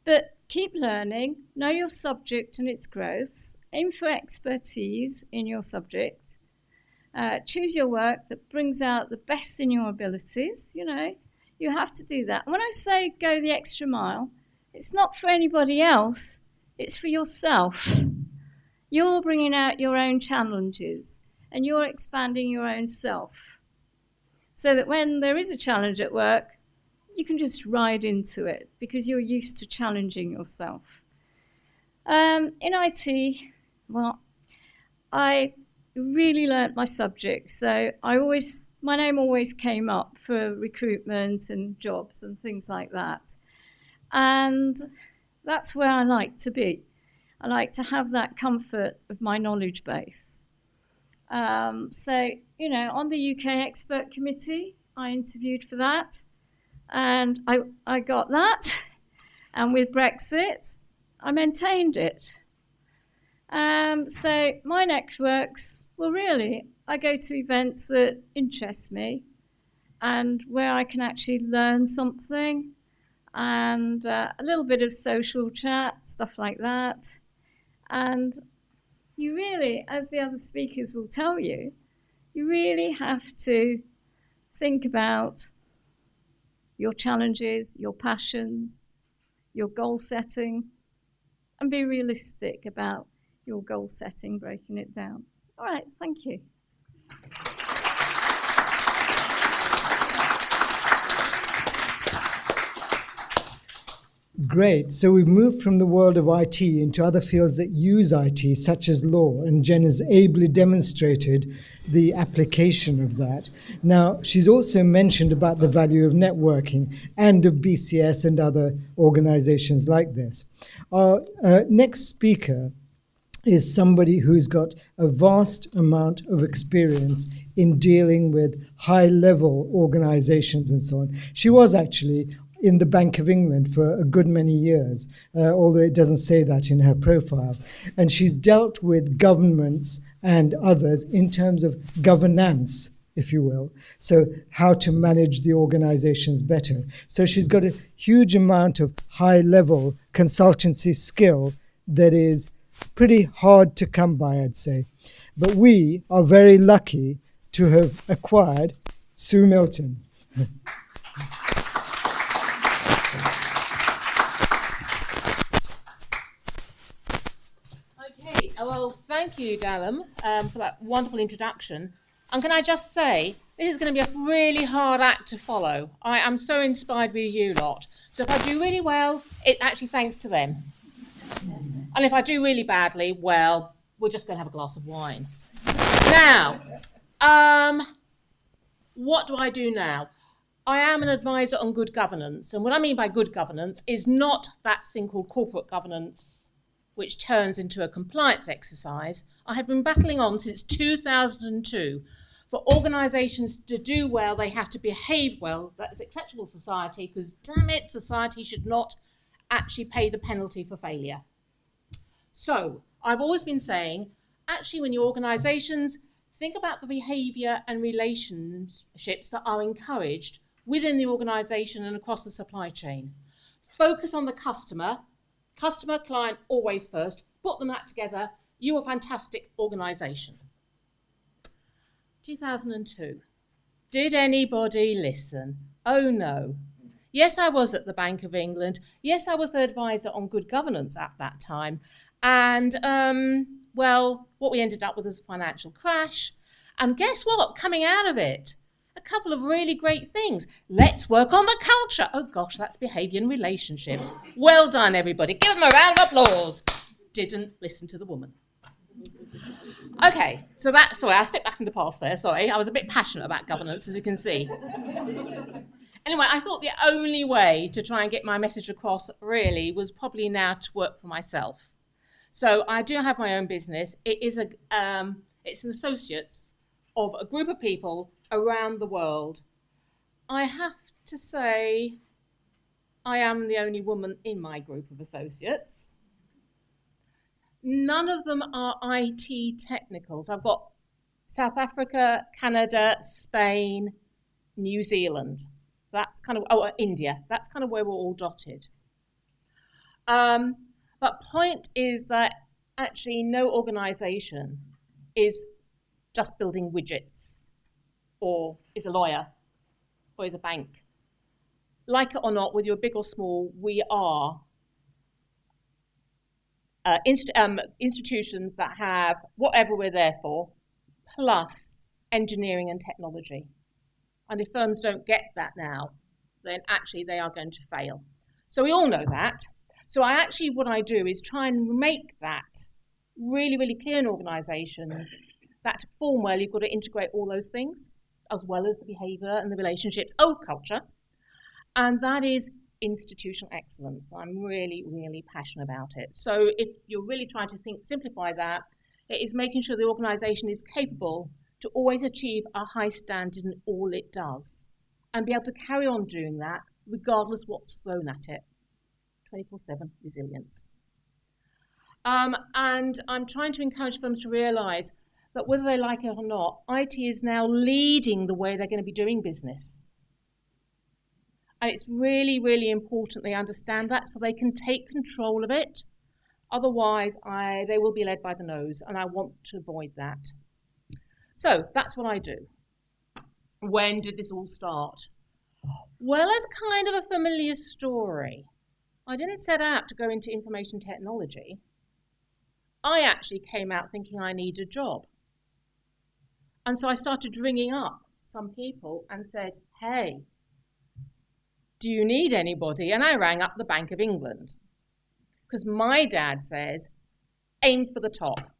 But keep learning, know your subject and its growths, aim for expertise in your subject, choose your work that brings out the best in your abilities. You know, you have to do that. And when I say go the extra mile, it's not for anybody else, it's for yourself. You're bringing out your own challenges and you're expanding your own self, so that when there is a challenge at work, you can just ride into it because you're used to challenging yourself. In IT, well, I really learnt my subject, so my name always came up for recruitment and jobs and things like that. And that's where I like to be. I like to have that comfort of my knowledge base. So, you know, on the UK Expert Committee, I interviewed for that, and I got that. And with Brexit, I maintained it. So my networks, well, really, I go to events that interest me and where I can actually learn something, and a little bit of social chat, stuff like that. And you really, as the other speakers will tell you, you really have to think about your challenges, your passions, your goal setting, and be realistic about your goal setting, breaking it down. All right, thank you. Great. So we've moved from the world of IT into other fields that use IT, such as law, and Jen has ably demonstrated the application of that. Now, she's also mentioned about the value of networking and of BCS and other organizations like this. Our next speaker is somebody who's got a vast amount of experience in dealing with high-level organizations and so on. She was actually in the Bank of England for a good many years, although it doesn't say that in her profile. And she's dealt with governments and others in terms of governance, if you will, so how to manage the organizations better. So she's got a huge amount of high-level consultancy skill that is pretty hard to come by, I'd say. But we are very lucky to have acquired Sue Milton. thank you, Dallam, for that wonderful introduction. And can I just say, this is going to be a really hard act to follow. I am so inspired by you lot. So if I do really well, it's actually thanks to them. And if I do really badly, well, we're just going to have a glass of wine. Now, what do I do now? I am an advisor on good governance. And what I mean by good governance is not that thing called corporate governance, which turns into a compliance exercise. I have been battling on since 2002. For organisations to do well, they have to behave well. That's acceptable society, because damn it, society should not actually pay the penalty for failure. So I've always been saying, actually, when your organisations think about the behaviour and relationships that are encouraged within the organisation and across the supply chain. Focus on the customer, client, always first. Put them that together. You're a fantastic organisation. 2002. Did anybody listen? Oh no. Yes, I was at the Bank of England. Yes, I was the advisor on good governance at that time. And, well, what we ended up with was a financial crash. And guess what? Coming out of it, a couple of really great things. Let's work on the culture. Oh gosh, that's behaviour and relationships. Well done, everybody. Give them a round of applause. Didn't listen to the woman. Okay, so sorry, I stepped back in the past there, sorry. I was a bit passionate about governance, as you can see. Anyway, I thought the only way to try and get my message across, really, was probably now to work for myself. So I do have my own business. It's an associates of a group of people around the world. I have to say, I am the only woman in my group of associates. None of them are IT technical. So I've got South Africa, Canada, Spain, New Zealand. That's kind of, India. That's kind of where we're all dotted. But point is that actually no organisation is just building widgets or is a lawyer or is a bank. Like it or not, whether you're big or small, we are institutions that have whatever we're there for, plus engineering and technology. And if firms don't get that now, then actually they are going to fail. So we all know that. So what I do is try and make that really, really clear in organisations that to perform well, you've got to integrate all those things, as well as the behaviour and the relationships, culture. And that is institutional excellence. I'm really, really passionate about it. So if you're really trying to simplify that, it is making sure the organisation is capable to always achieve a high standard in all it does and be able to carry on doing that regardless what's thrown at it. 24/7 resilience. And I'm trying to encourage firms to realise that whether they like it or not, IT is now leading the way they're going to be doing business. And it's really, really important they understand that so they can take control of it. Otherwise, they will be led by the nose, and I want to avoid that. So that's what I do. When did this all start? Well, it's kind of a familiar story. I didn't set out to go into information technology. I actually came out thinking I need a job. And so I started ringing up some people and said, hey, do you need anybody? And I rang up the Bank of England. Because my dad says, aim for the top.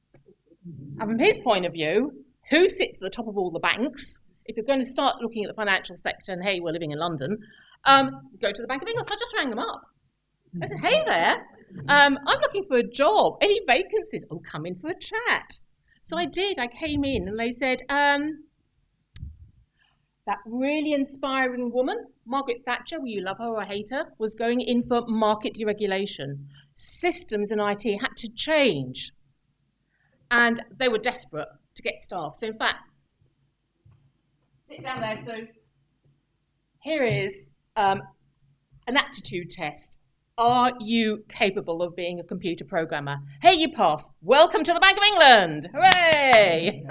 And from his point of view, who sits at the top of all the banks? If you're going to start looking at the financial sector, and hey, we're living in London, go to the Bank of England. So I just rang them up. I said, hey there, I'm looking for a job. Any vacancies? Oh, come in for a chat. So I did. I came in and they said, that really inspiring woman, Margaret Thatcher, whether you love her or hate her, was going in for market deregulation. Systems in IT had to change. And they were desperate to get staff. So in fact, sit down there. So here is an aptitude test. Are you capable of being a computer programmer? Hey, you passed. Welcome to the Bank of England. Hooray!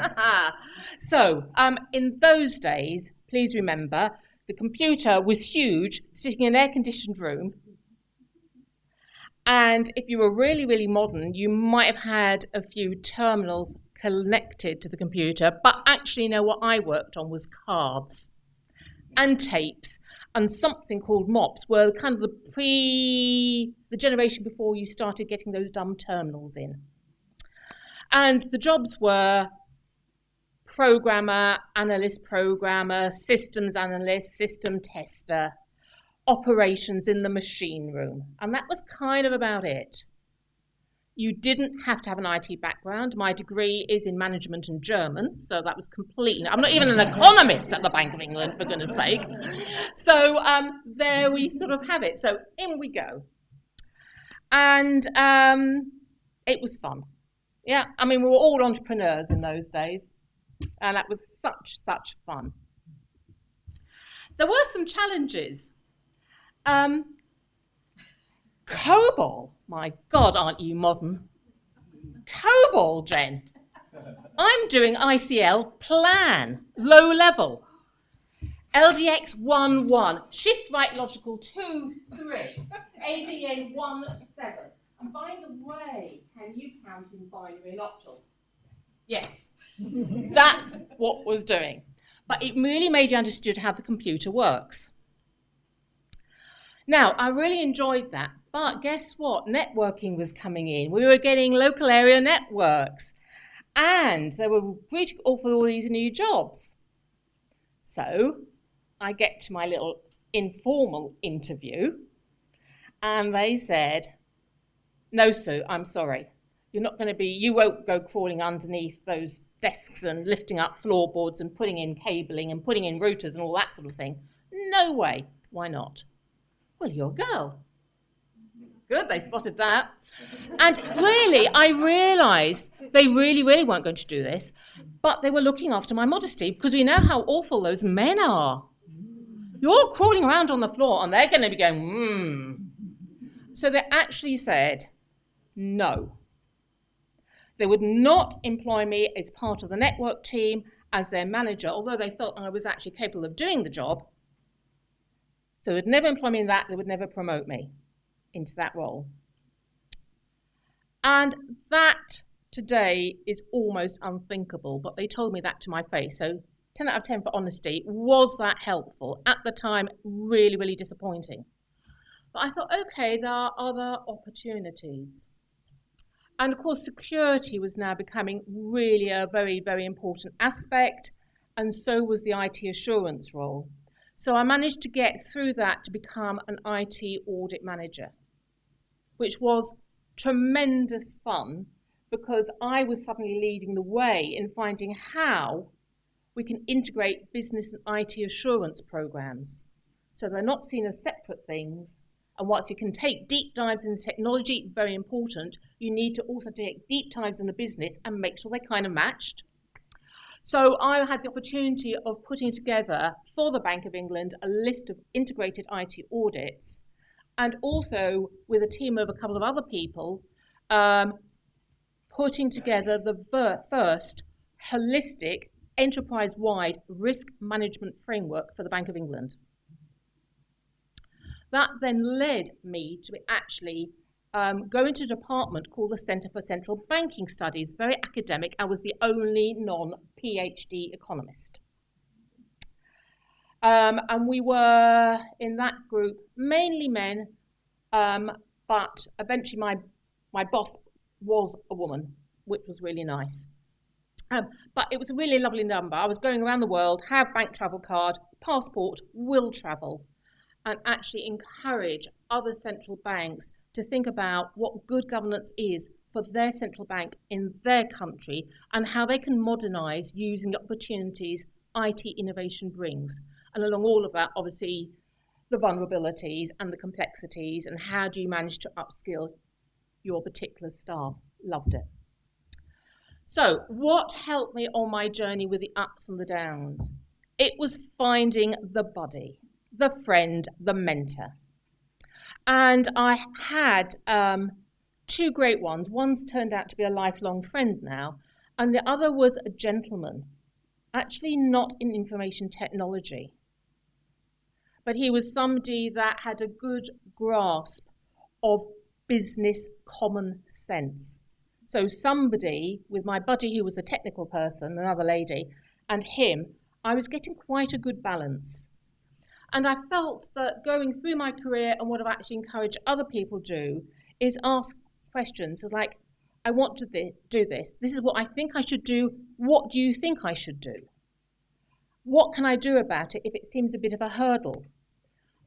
So in those days, please remember, the computer was huge, sitting in an air-conditioned room. And if you were really, really modern, you might have had a few terminals connected to the computer, but actually, no, what I worked on was cards and tapes and something called mops, were kind of the generation before you started getting those dumb terminals in. And the jobs were programmer, analyst programmer, systems analyst, system tester, operations in the machine room. And that was kind of about it. You didn't have to have an IT background. My degree is in management and German, so that was completely... I'm not even an economist at the Bank of England, for goodness sake. So there we sort of have it. So in we go. And it was fun. Yeah, I mean, we were all entrepreneurs in those days, and that was such fun. There were some challenges. COBOL, my God, aren't you modern? COBOL, Jen. I'm doing ICL plan, low level. LDX 1-1, shift right logical 2-3, ADN 1-7. And by the way, can you count in binary and octal? Yes, that's what was doing. But it really made you understand how the computer works. Now, I really enjoyed that, but guess what? Networking was coming in. We were getting local area networks, and they were critical for all these new jobs. So I get to my little informal interview, and they said, "No, Sue, I'm sorry. You won't go crawling underneath those desks and lifting up floorboards and putting in cabling and putting in routers and all that sort of thing. No way. Why not?" "Well, you're a girl." Good, they spotted that. And really, I realised they really weren't going to do this, but they were looking after my modesty, because we know how awful those men are. You're crawling around on the floor and they're going to be going, So they actually said no. They would not employ me as part of the network team as their manager, although they felt I was actually capable of doing the job. So they would never employ me in that. They would never promote me into that role. And that today is almost unthinkable, but they told me that to my face. So 10 out of 10 for honesty. Was that helpful? At the time, really disappointing. But I thought, okay, there are other opportunities. And of course, security was now becoming really a very important aspect, and so was the IT assurance role. So I managed to get through that to become an IT audit manager, which was tremendous fun, because I was suddenly leading the way in finding how we can integrate business and IT assurance programs. So they're not seen as separate things. And whilst you can take deep dives in the technology, very important, you need to also take deep dives in the business and make sure they kind of matched. So I had the opportunity of putting together for the Bank of England a list of integrated IT audits, and also with a team of a couple of other people, putting together the first holistic enterprise-wide risk management framework for the Bank of England. That then led me to actually go into a department called the Centre for Central Banking Studies, very academic. I was the only non-PhD economist. And we were, in that group, mainly men, but eventually my boss was a woman, which was really nice. But it was a really lovely number. I was going around the world, have bank travel card, passport, will travel, and actually encourage other central banks to think about what good governance is for their central bank in their country and how they can modernise using the opportunities IT innovation brings. And along all of that, obviously, the vulnerabilities and the complexities, and how do you manage to upskill your particular staff. Loved it. So what helped me on my journey with the ups and the downs? It was finding the buddy, the friend, the mentor. And I had two great ones. One's turned out to be a lifelong friend now, and the other was a gentleman, actually not in information technology. But he was somebody that had a good grasp of business common sense. So somebody, with my buddy who was a technical person, another lady, and him, I was getting quite a good balance. And I felt that going through my career, and what I've actually encouraged other people do, is ask questions like, I want to do this. This is what I think I should do. What do you think I should do? What can I do about it if it seems a bit of a hurdle?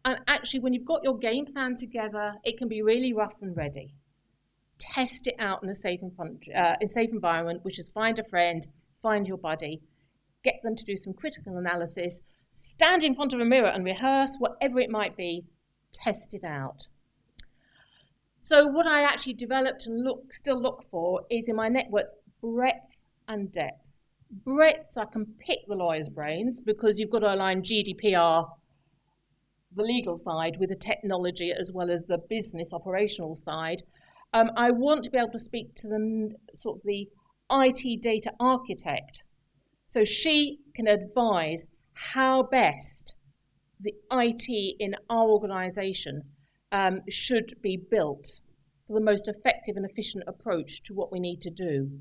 And actually, when you've got your game plan together, it can be really rough and ready. Test it out in a safe environment, which is find a friend, find your buddy, get them to do some critical analysis, stand in front of a mirror and rehearse, whatever it might be, test it out. So what I actually developed and still look for is in my networks breadth and depth. Breadth, so I can pick the lawyer's brains because you've got to align GDPR, the legal side, with the technology as well as the business operational side. I want to be able to speak to the IT data architect. So she can advise how best the IT in our organisation should be built for the most effective and efficient approach to what we need to do.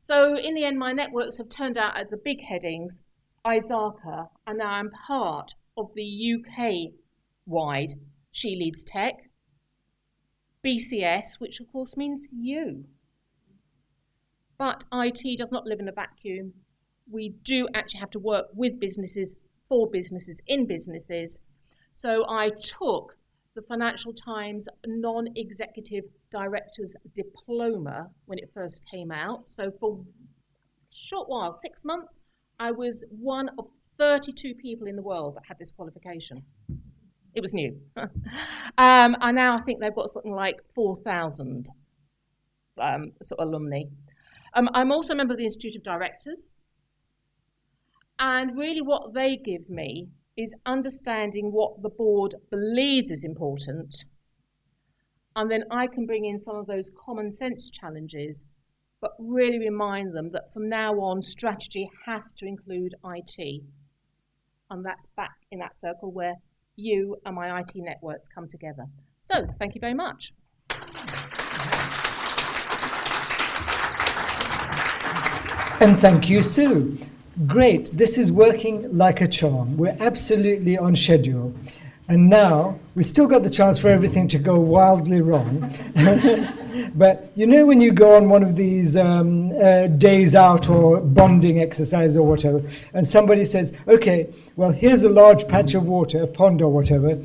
So in the end, my networks have turned out at the big headings, ISACA, and now I'm part of the UK-wide She Leads Tech, BCS, which of course means you. But IT does not live in a vacuum. We do actually have to work with businesses, for businesses, in businesses. So I took the Financial Times non-executive director's diploma when it first came out. So for a short while, 6 months, I was one of 32 people in the world that had this qualification. It was new. And now I think they've got something like 4,000 sort of alumni. I'm also a member of the Institute of Directors. And really what they give me is understanding what the board believes is important. And then I can bring in some of those common sense challenges, but really remind them that from now on, strategy has to include IT. And that's back in that circle where you and my IT networks come together. So, thank you very much. And thank you, Sue. Great, this is working like a charm. We're absolutely on schedule. And now, we've still got the chance for everything to go wildly wrong. But you know when you go on one of these days out or bonding exercise or whatever, and somebody says, okay, well, here's a large patch of water, a pond or whatever.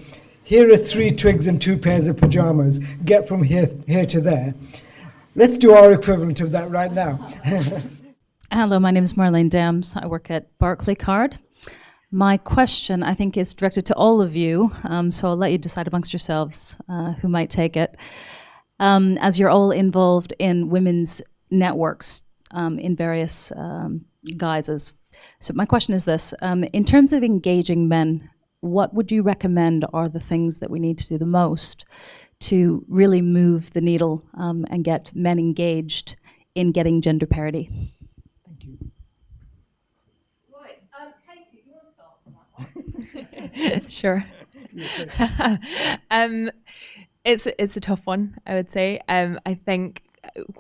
Here are 3 twigs and 2 pairs of pajamas. Get from here to there. Let's do our equivalent of that right now. Hello, my name is Marlene Dams. I work at Barclaycard. My question, I think, is directed to all of you, so I'll let you decide amongst yourselves who might take it. As you're all involved in women's networks in various guises. So my question is this. In terms of engaging men, what would you recommend are the things that we need to do the most to really move the needle and get men engaged in getting gender parity? Sure. It's a tough one, I would say. I think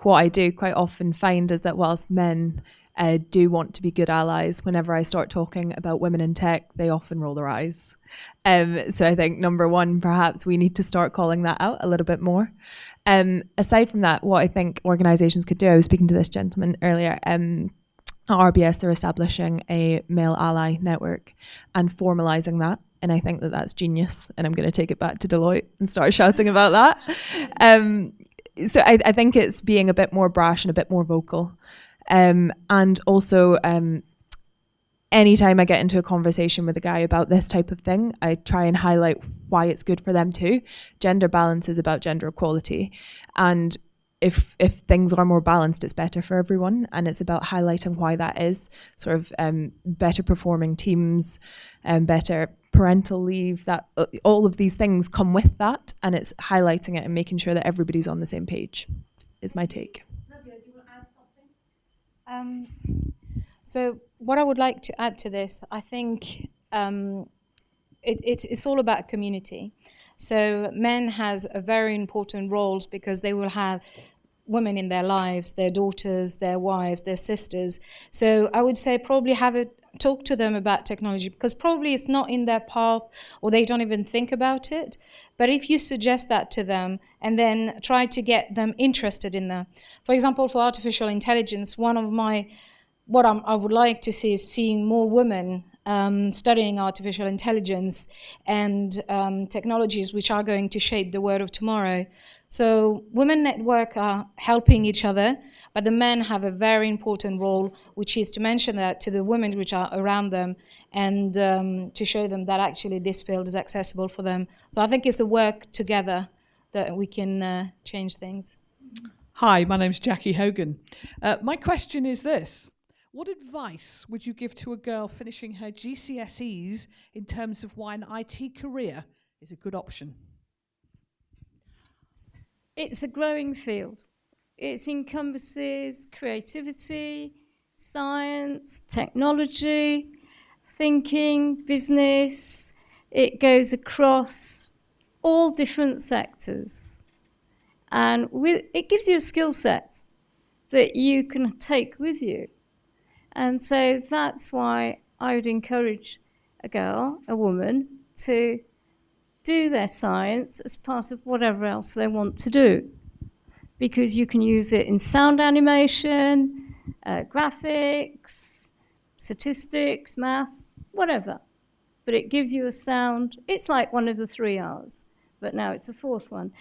what I do quite often find is that whilst men do want to be good allies, whenever I start talking about women in tech, they often roll their eyes. So I think number one, perhaps we need to start calling that out a little bit more. Aside from that, what I think organisations could do, I was speaking to this gentleman earlier, at RBS, they're establishing a male ally network and formalising that. And I think that that's genius. And I'm going to take it back to Deloitte and start shouting about that. So I think it's being a bit more brash and a bit more vocal. And also, anytime I get into a conversation with a guy about this type of thing, I try and highlight why it's good for them too. Gender balance is about gender equality. And if things are more balanced, it's better for everyone, and it's about highlighting why that is. Sort of better performing teams, better parental leave. That all of these things come with that, and it's highlighting it and making sure that everybody's on the same page. Is my take. Nadia, do you want to add something? So what I would like to add to this, I think it's all about community. So men has a very important roles because they will have women in their lives, their daughters, their wives, their sisters. So I would say probably talk to them about technology, because probably it's not in their path or they don't even think about it. But if you suggest that to them and then try to get them interested in that. For example, for artificial intelligence, I would like to see is seeing more women studying artificial intelligence and technologies which are going to shape the world of tomorrow. So women network are helping each other, but the men have a very important role, which is to mention that to the women which are around them and to show them that actually this field is accessible for them. So I think it's the work together that we can change things. Hi, my name's Jackie Hogan. My question is this. What advice would you give to a girl finishing her GCSEs in terms of why an IT career is a good option? It's a growing field. It encompasses creativity, science, technology, thinking, business. It goes across all different sectors. And it gives you a skill set that you can take with you. And so that's why I would encourage a woman, to do their science as part of whatever else they want to do. Because you can use it in sound animation, graphics, statistics, maths, whatever. But it gives you a sound. It's like one of the 3 R's, but now it's a 4th one.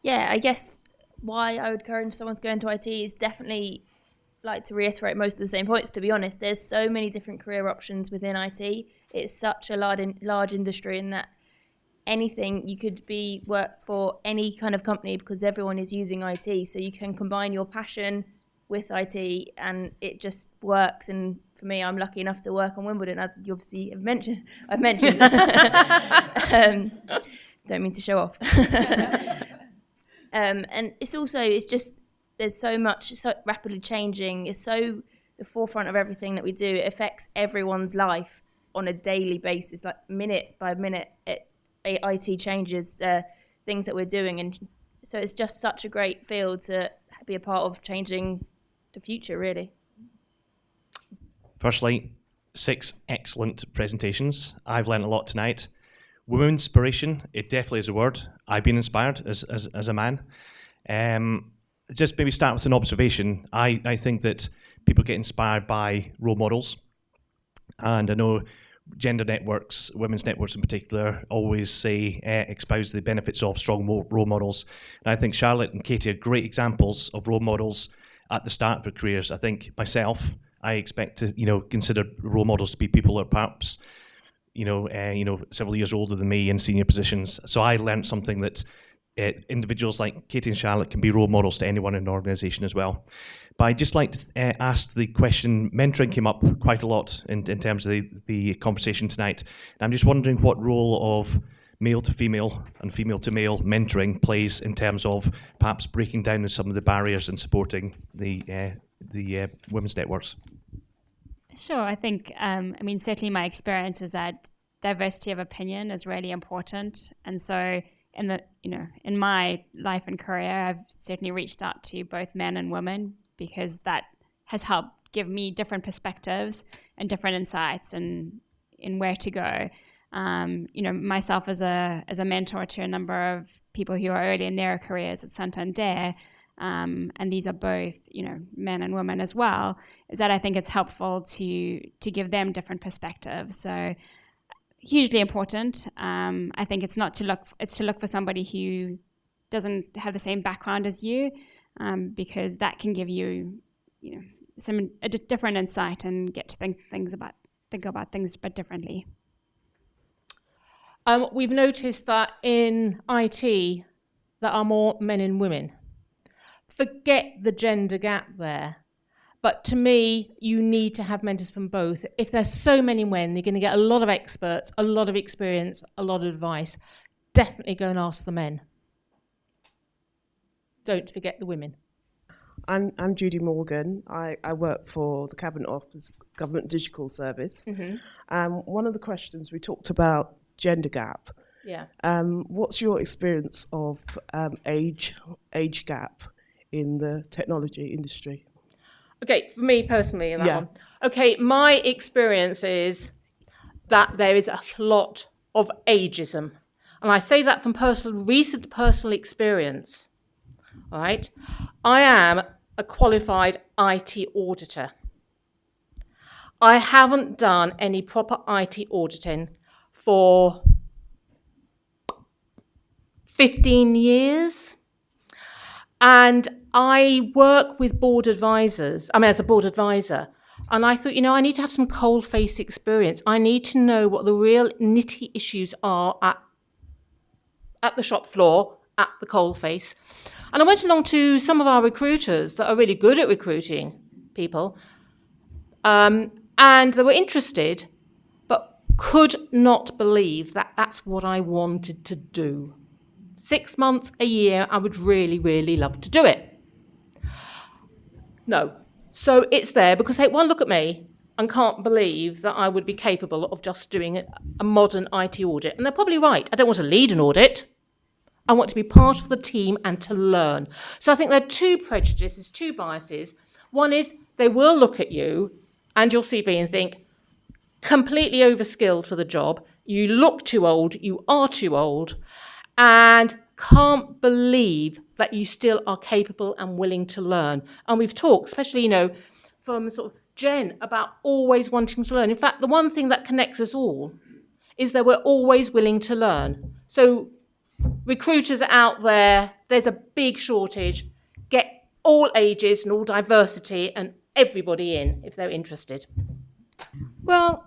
Yeah, I guess why I would encourage someone to go into IT is definitely like to reiterate most of the same points, to be honest. There's so many different career options within IT. It's such a large industry in that anything you could work for any kind of company because everyone is using IT. So you can combine your passion with IT and it just works. And for me, I'm lucky enough to work on Wimbledon, as you obviously have mentioned. I've mentioned. Don't mean to show off. And it's just, there's so much, it's so rapidly changing. It's so the forefront of everything that we do. It affects everyone's life on a daily basis, like minute by minute. IT changes things that we're doing. And so it's just such a great field to be a part of changing the future, really. Firstly, 6 excellent presentations. I've learned a lot tonight. Wominspiration, it definitely is a word. I've been inspired as a man. Just maybe start with an observation. I think that people get inspired by role models. And I know gender networks, women's networks in particular, always say, espouse the benefits of strong role models. And I think Charlotte and Katie are great examples of role models at the start of their careers. I think myself, I expect to, consider role models to be people that are perhaps, several years older than me in senior positions. So I learned something that individuals like Katie and Charlotte can be role models to anyone in an organisation as well. But I'd just like to ask the question, mentoring came up quite a lot in terms of the conversation tonight. And I'm just wondering what role of male to female and female to male mentoring plays in terms of perhaps breaking down some of the barriers and supporting the women's networks. Sure, I think, certainly my experience is that diversity of opinion is really important. And so in my life and career, I've certainly reached out to both men and women because that has helped give me different perspectives and different insights in where to go. Myself as a mentor to a number of people who are early in their careers at Santander, and these are both, men and women as well, is that I think it's helpful to give them different perspectives. So hugely important. I think it's to look for somebody who doesn't have the same background as you, because that can give you, a different insight and get to think about things a bit differently. We've noticed that in IT there are more men and women. Forget the gender gap there. But to me, you need to have mentors from both. If there's so many men, you're going to get a lot of experts, a lot of experience, a lot of advice. Definitely go and ask the men. Don't forget the women. I'm Judy Morgan. I work for the Cabinet Office Government Digital Service. Mm-hmm. One of the questions we talked about gender gap. Yeah. What's your experience of age gap in the technology industry? Okay, for me personally, in that Yeah. one. Okay, my experience is that there is a lot of ageism. And I say that from recent personal experience. All right? I am a qualified IT auditor. I haven't done any proper IT auditing for 15 years. And I work with board advisors, as a board advisor. And I thought, I need to have some cold face experience. I need to know what the real nitty issues are at the shop floor, at the cold face. And I went along to some of our recruiters that are really good at recruiting people. And they were interested, but could not believe that that's what I wanted to do. 6 months, a year, I would really, really love to do it. No. So it's there because they one look at me and can't believe that I would be capable of just doing a modern IT audit. And they're probably right. I don't want to lead an audit. I want to be part of the team and to learn. So I think there are two prejudices, two biases. One is they will look at you and your CV and think, completely overskilled for the job. You look too old. You are too old. And can't believe that you still are capable and willing to learn. And we've talked, especially, from sort of Jen, about always wanting to learn. In fact, the one thing that connects us all is that we're always willing to learn. So recruiters out there, there's a big shortage. Get all ages and all diversity and everybody in if they're interested. Well,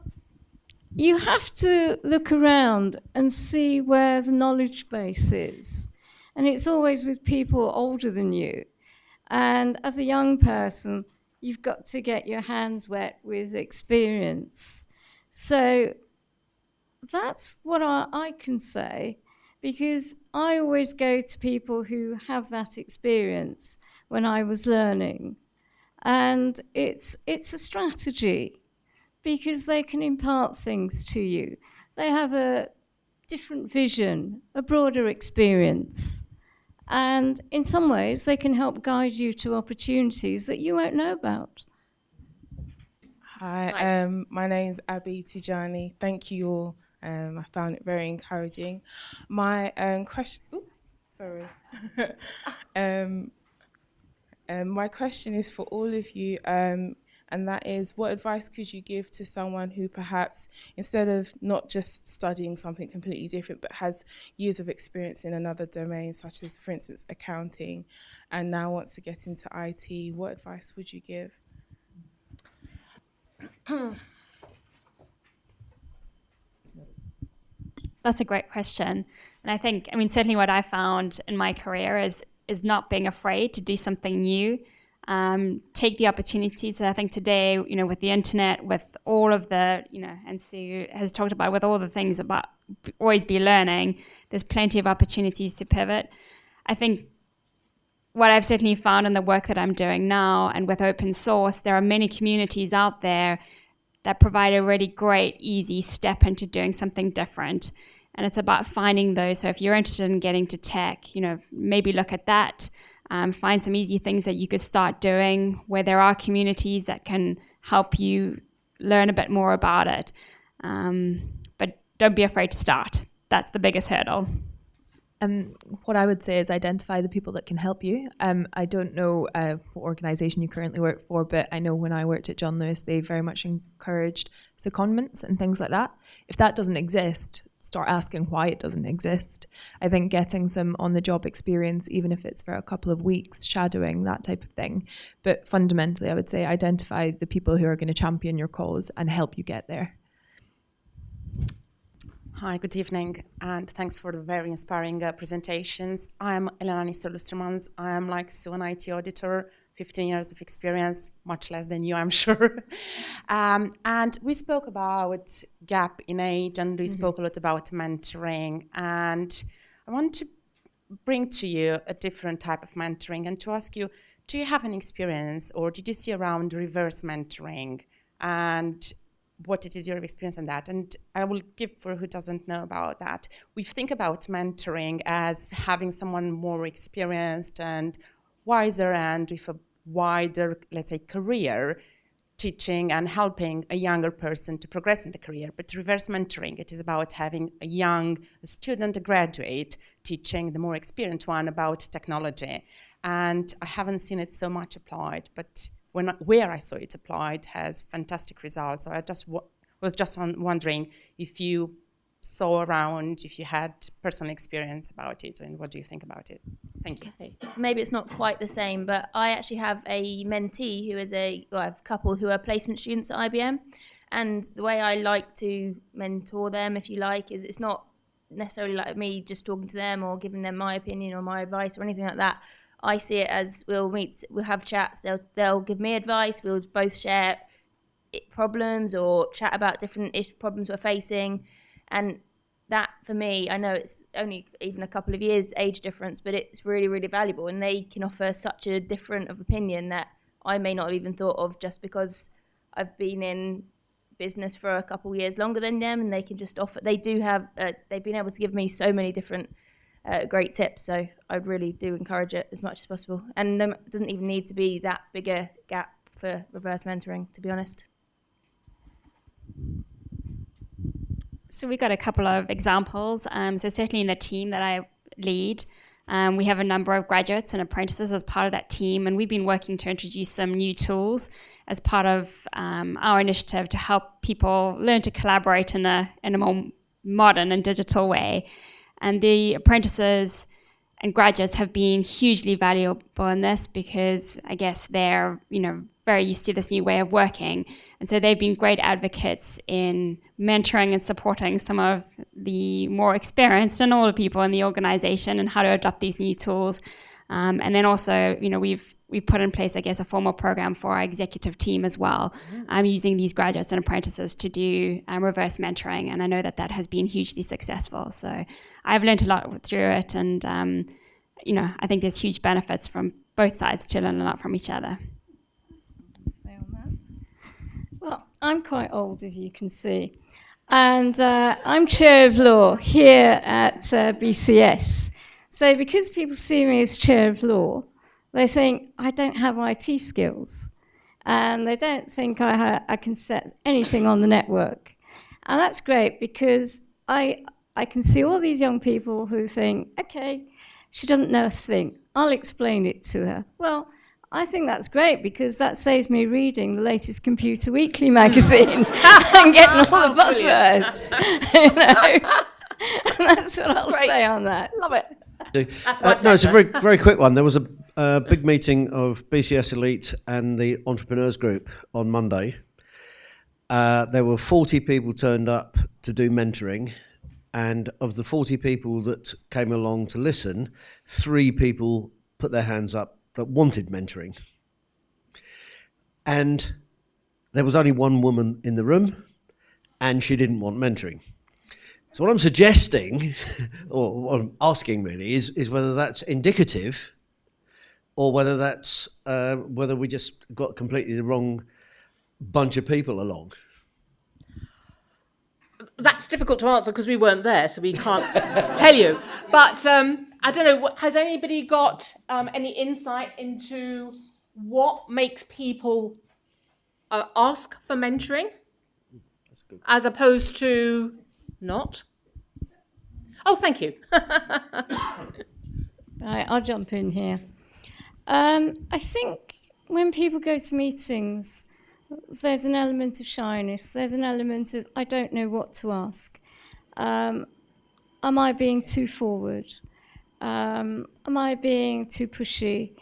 you have to look around and see where the knowledge base is. And it's always with people older than you. And as a young person, you've got to get your hands wet with experience. So that's what I can say, because I always go to people who have that experience when I was learning. And it's a strategy, because they can impart things to you. They have a different vision, a broader experience. And in some ways, they can help guide you to opportunities that you won't know about. Hi, my name is Abby Tijani. Thank you all. I found it very encouraging. My question, my question is for all of you, and that is, what advice could you give to someone who perhaps, instead of not just studying something completely different, but has years of experience in another domain, such as, for instance, accounting, and now wants to get into IT? What advice would you give? That's a great question. And I think, certainly what I found in my career is not being afraid to do something new. Take the opportunities. And I think today, with the internet, with all of the, and Sue has talked about with all the things about always be learning, there's plenty of opportunities to pivot. I think what I've certainly found in the work that I'm doing now and with open source, there are many communities out there that provide a really great, easy step into doing something different. And it's about finding those. So if you're interested in getting to tech, maybe look at that. Find some easy things that you could start doing where there are communities that can help you learn a bit more about it. But don't be afraid to start. That's the biggest hurdle. What I would say is identify the people that can help you. I don't know what organisation you currently work for, but I know when I worked at John Lewis, they very much encouraged secondments and things like that. If that doesn't exist, start asking why it doesn't exist. I think getting some on-the-job experience, even if it's for a couple of weeks, shadowing, that type of thing. But fundamentally, I would say identify the people who are going to champion your cause and help you get there. Hi, good evening, and thanks for the very inspiring presentations. I'm Elena Nisolustermans. I am like Sue, an IT auditor, 15 years of experience, much less than you, I'm sure. And we spoke about gap in age, and we spoke a lot about mentoring. And I want to bring to you a different type of mentoring and to ask you, do you have an experience or did you see around reverse mentoring? And what it is your experience in that. And I will give for who doesn't know about that. We think about mentoring as having someone more experienced and wiser and with a wider, let's say, career, teaching and helping a younger person to progress in the career. But reverse mentoring, it is about having a young student, a graduate, teaching the more experienced one about technology. And I haven't seen it so much applied, but where I saw it applied has fantastic results. So I just was just wondering if you saw around, if you had personal experience about it, and what do you think about it? Thank you. Okay. Maybe it's not quite the same, but I actually have a mentee who is I have a couple who are placement students at IBM, and the way I like to mentor them, if you like, is it's not necessarily like me just talking to them or giving them my opinion or my advice or anything like that. I see it as we'll have chats, they'll give me advice, we'll both share problems or chat about different problems we're facing. And that, for me, I know it's only even a couple of years age difference, but it's really, really valuable. And they can offer such a different of opinion that I may not have even thought of just because I've been in business for a couple of years longer than them, and they can just offer, they've been able to give me so many different great tips. So I really do encourage it as much as possible. And it doesn't even need to be that bigger gap for reverse mentoring, to be honest. So we got a couple of examples. So certainly in the team that I lead, we have a number of graduates and apprentices as part of that team, and we've been working to introduce some new tools as part of our initiative to help people learn to collaborate in a more modern and digital way. And the apprentices and graduates have been hugely valuable in this because I guess they're, very used to this new way of working. And so they've been great advocates in mentoring and supporting some of the more experienced and older people in the organization and how to adopt these new tools. And then also, we've put in place, I guess, a formal program for our executive team as well. I'm using these graduates and apprentices to do reverse mentoring, and I know that has been hugely successful. So I've learned a lot through it, and I think there's huge benefits from both sides to learn a lot from each other. Say on that. Well, I'm quite old, as you can see, and I'm chair of law here at BCS. So because people see me as chair of law, they think I don't have IT skills, and they don't think I can set anything on the network. And that's great because I can see all these young people who think, okay, she doesn't know a thing, I'll explain it to her. Well, I think that's great because that saves me reading the latest Computer Weekly magazine and getting all the buzzwords. And that's what I'll say on that. Love it. No, it's a very, very quick one. There was a big meeting of BCS Elite and the Entrepreneurs Group on Monday. There were 40 people turned up to do mentoring, and of the 40 people that came along to listen, 3 people put their hands up that wanted mentoring. And there was only one woman in the room, and she didn't want mentoring. So what I'm suggesting, or what I'm asking really, is whether that's indicative, or whether that's whether we just got completely the wrong bunch of people along. That's difficult to answer because we weren't there, so we can't tell you. But I don't know, has anybody got any insight into what makes people ask for mentoring That's good. as opposed to not? Oh, thank you. Right, I'll jump in here. I think when people go to meetings, there's an element of shyness. There's an element of, I don't know what to ask. Am I being too forward? Am I being too pushy?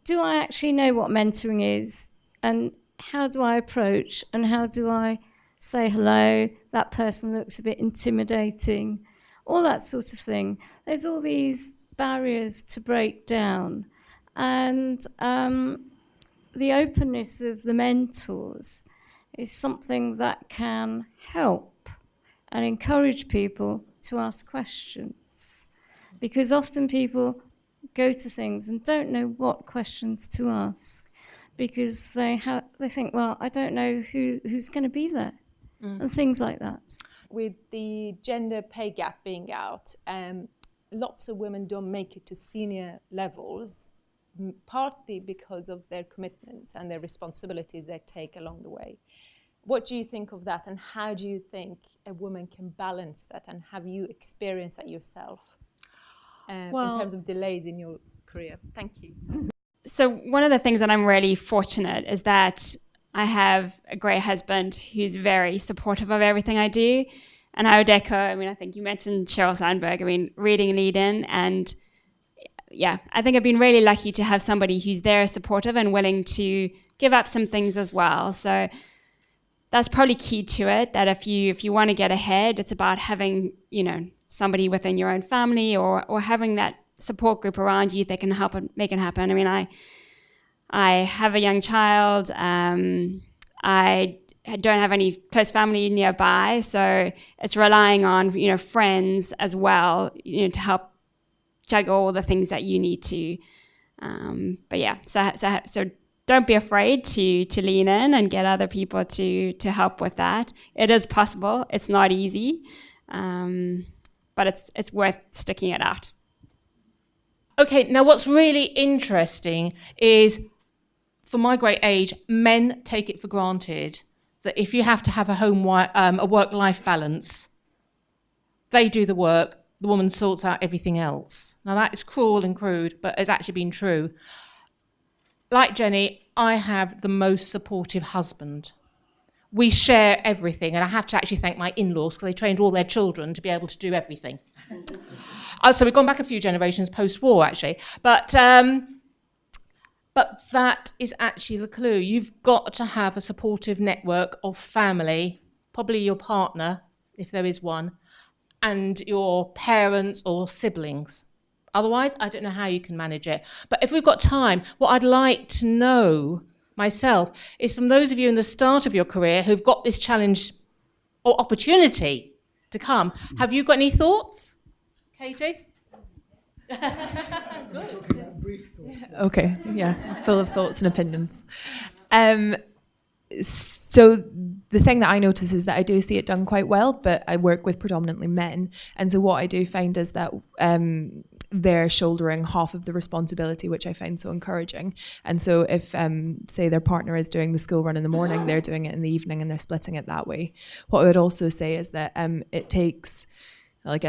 Do I actually know what mentoring is? And how do I approach? And how do I say hello? That person looks a bit intimidating. All that sort of thing. There's all these barriers to break down. And the openness of the mentors is something that can help and encourage people to ask questions. Because often people go to things and don't know what questions to ask. because they think, well, I don't know who's going to be there, and things like that. With the gender pay gap being out, lots of women don't make it to senior levels, partly because of their commitments and their responsibilities they take along the way. What do you think of that, and how do you think a woman can balance that, and have you experienced that yourself in terms of delays in your career? Thank you. So one of the things that I'm really fortunate is that I have a great husband who's very supportive of everything I do. And I would echo, I think you mentioned Sheryl Sandberg, reading lead in. And yeah, I think I've been really lucky to have somebody who's there, supportive and willing to give up some things as well. So that's probably key to it, that if you want to get ahead, it's about having, somebody within your own family or having that support group around you that can help make it happen. I have a young child. I don't have any close family nearby, so it's relying on friends as well, to help juggle all the things that you need to. But yeah, so don't be afraid to lean in and get other people to help with that. It is possible. It's not easy, but it's worth sticking it out. Okay, now what's really interesting is, for my great age, men take it for granted that if you have to have a work-life balance, they do the work, the woman sorts out everything else. Now that is cruel and crude, but it's actually been true. Like Jenny, I have the most supportive husband. We share everything, and I have to actually thank my in-laws because they trained all their children to be able to do everything. So we've gone back a few generations post-war, actually. But that is actually the clue. You've got to have a supportive network of family, probably your partner, if there is one, and your parents or siblings. Otherwise, I don't know how you can manage it. But if we've got time, what I'd like to know myself is from those of you in the start of your career who've got this challenge or opportunity to come, have you got any thoughts? Katie? Okay, yeah, full of thoughts and opinions. So the thing that I notice is that I do see it done quite well, but I work with predominantly men. And so what I do find is that they're shouldering half of the responsibility, which I find so encouraging. And so if, say, their partner is doing the school run in the morning, they're doing it in the evening and they're splitting it that way. What I would also say is that it takes a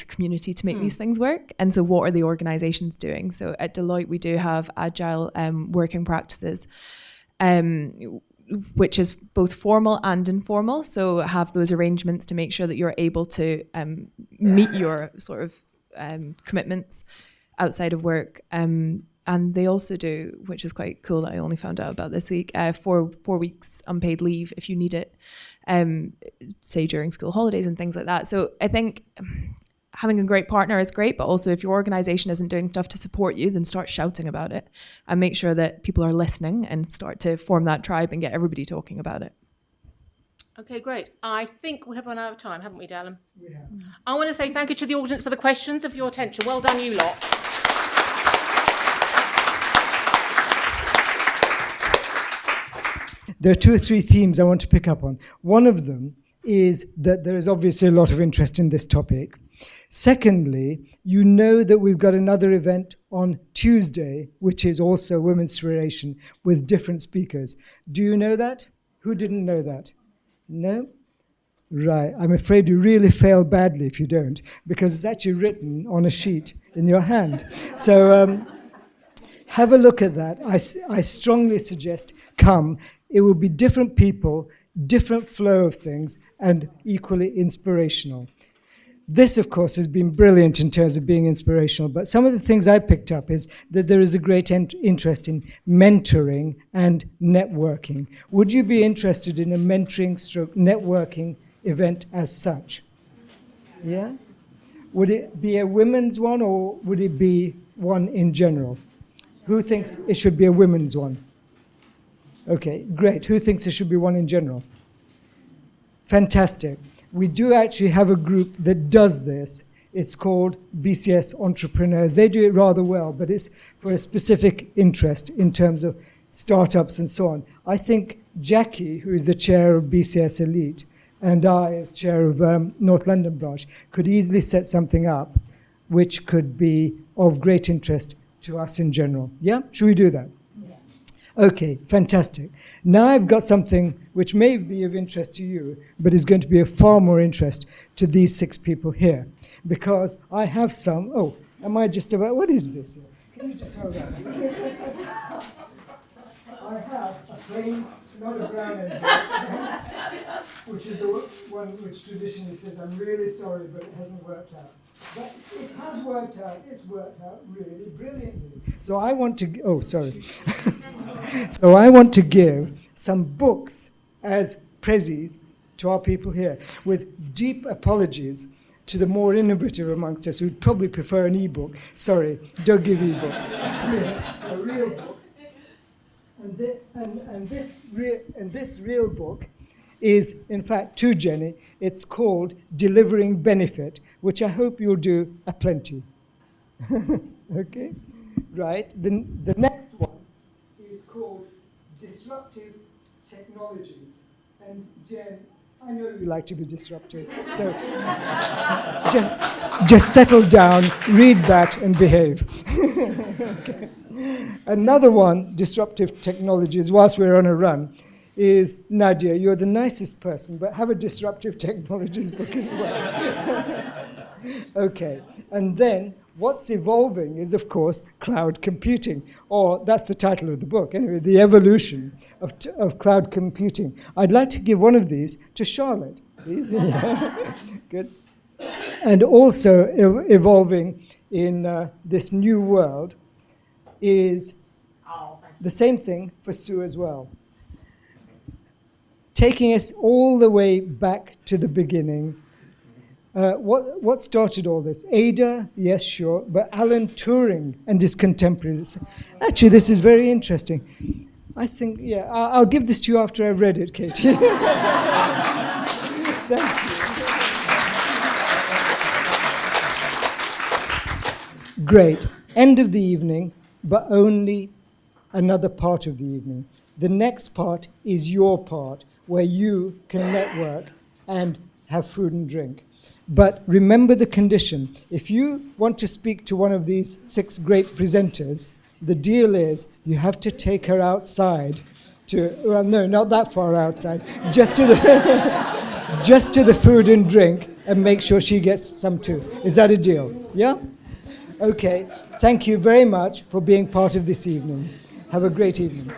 community to make these things work. And so what are the organizations doing? So at Deloitte, we do have agile working practices, which is both formal and informal. So have those arrangements to make sure that you're able to meet your sort of commitments outside of work. And they also do, which is quite cool that I only found out about this week, 4 weeks unpaid leave if you need it, say during school holidays and things like that. So I think having a great partner is great, but also if your organization isn't doing stuff to support you, then start shouting about it and make sure that people are listening and start to form that tribe and get everybody talking about it. Okay, great. I think we have run out of time, haven't we, Dallin? We have. I want to say thank you to the audience for the questions and for your attention. Well done, you lot. There are 2 or 3 themes I want to pick up on. One of them is that there is obviously a lot of interest in this topic. Secondly, you know that we've got another event on Tuesday, which is also Wominspiration, with different speakers. Do you know that? Who didn't know that? No? Right. I'm afraid you really fail badly if you don't, because it's actually written on a sheet in your hand. So have a look at that. I strongly suggest come. It will be different people, different flow of things, and equally inspirational. This, of course, has been brilliant in terms of being inspirational, but some of the things I picked up is that there is a great interest in mentoring and networking. Would you be interested in a mentoring/networking event as such? Yeah? Would it be a women's one, or would it be one in general? Who thinks it should be a women's one? Okay, great. Who thinks there should be one in general? Fantastic. We do actually have a group that does this. It's called BCS Entrepreneurs. They do it rather well, but it's for a specific interest in terms of startups and so on. I think Jackie, who is the chair of BCS Elite, and I, as chair of North London branch, could easily set something up which could be of great interest to us in general. Yeah? Should we do that? Yeah. Okay, fantastic. Now I've got something which may be of interest to you, but is going to be of far more interest to these 6 people here. Because I have some, oh, am I just about, what is this? Can you just hold that? I have a plain, not a brown envelope, which is the one which traditionally says, I'm really sorry, but it hasn't worked out. But it has worked out, it's worked out really brilliantly. So I want to, oh, sorry. So I want to give some books as prezzies to our people here, with deep apologies to the more innovative amongst us who'd probably prefer an e-book. Sorry, don't give e-books. So real books. And this real book is, in fact, to Jenny. It's called Delivering Benefit, which I hope you'll do aplenty. Okay? Right. The next one is called Disruptive Technologies. And Jen, I know you like to be disruptive, so just settle down, read that, and behave. Okay. Another one, Disruptive Technologies, whilst we're on a run, is Nadia. You're the nicest person, but have a Disruptive Technologies book as well. Okay, and then what's evolving is, of course, cloud computing, or that's the title of the book. Anyway, the evolution of cloud computing. I'd like to give one of these to Charlotte, please. Yeah. Good. And also evolving in this new world is the same thing for Sue as well. Taking us all the way back to the beginning. What started all this? Ada, yes, sure, but Alan Turing and his contemporaries. Actually, this is very interesting. I think, yeah, I'll give this to you after I've read it, Katie. Thank you. Great. End of the evening, but only another part of the evening. The next part is your part, where you can network and have food and drink. But remember the condition. If you want to speak to one of these 6 great presenters, the deal is you have to take her outside to, well, no, not that far outside, just to the, just to the food and drink, and make sure she gets some too. Is that a deal? Yeah? Okay. Thank you very much for being part of this evening. Have a great evening.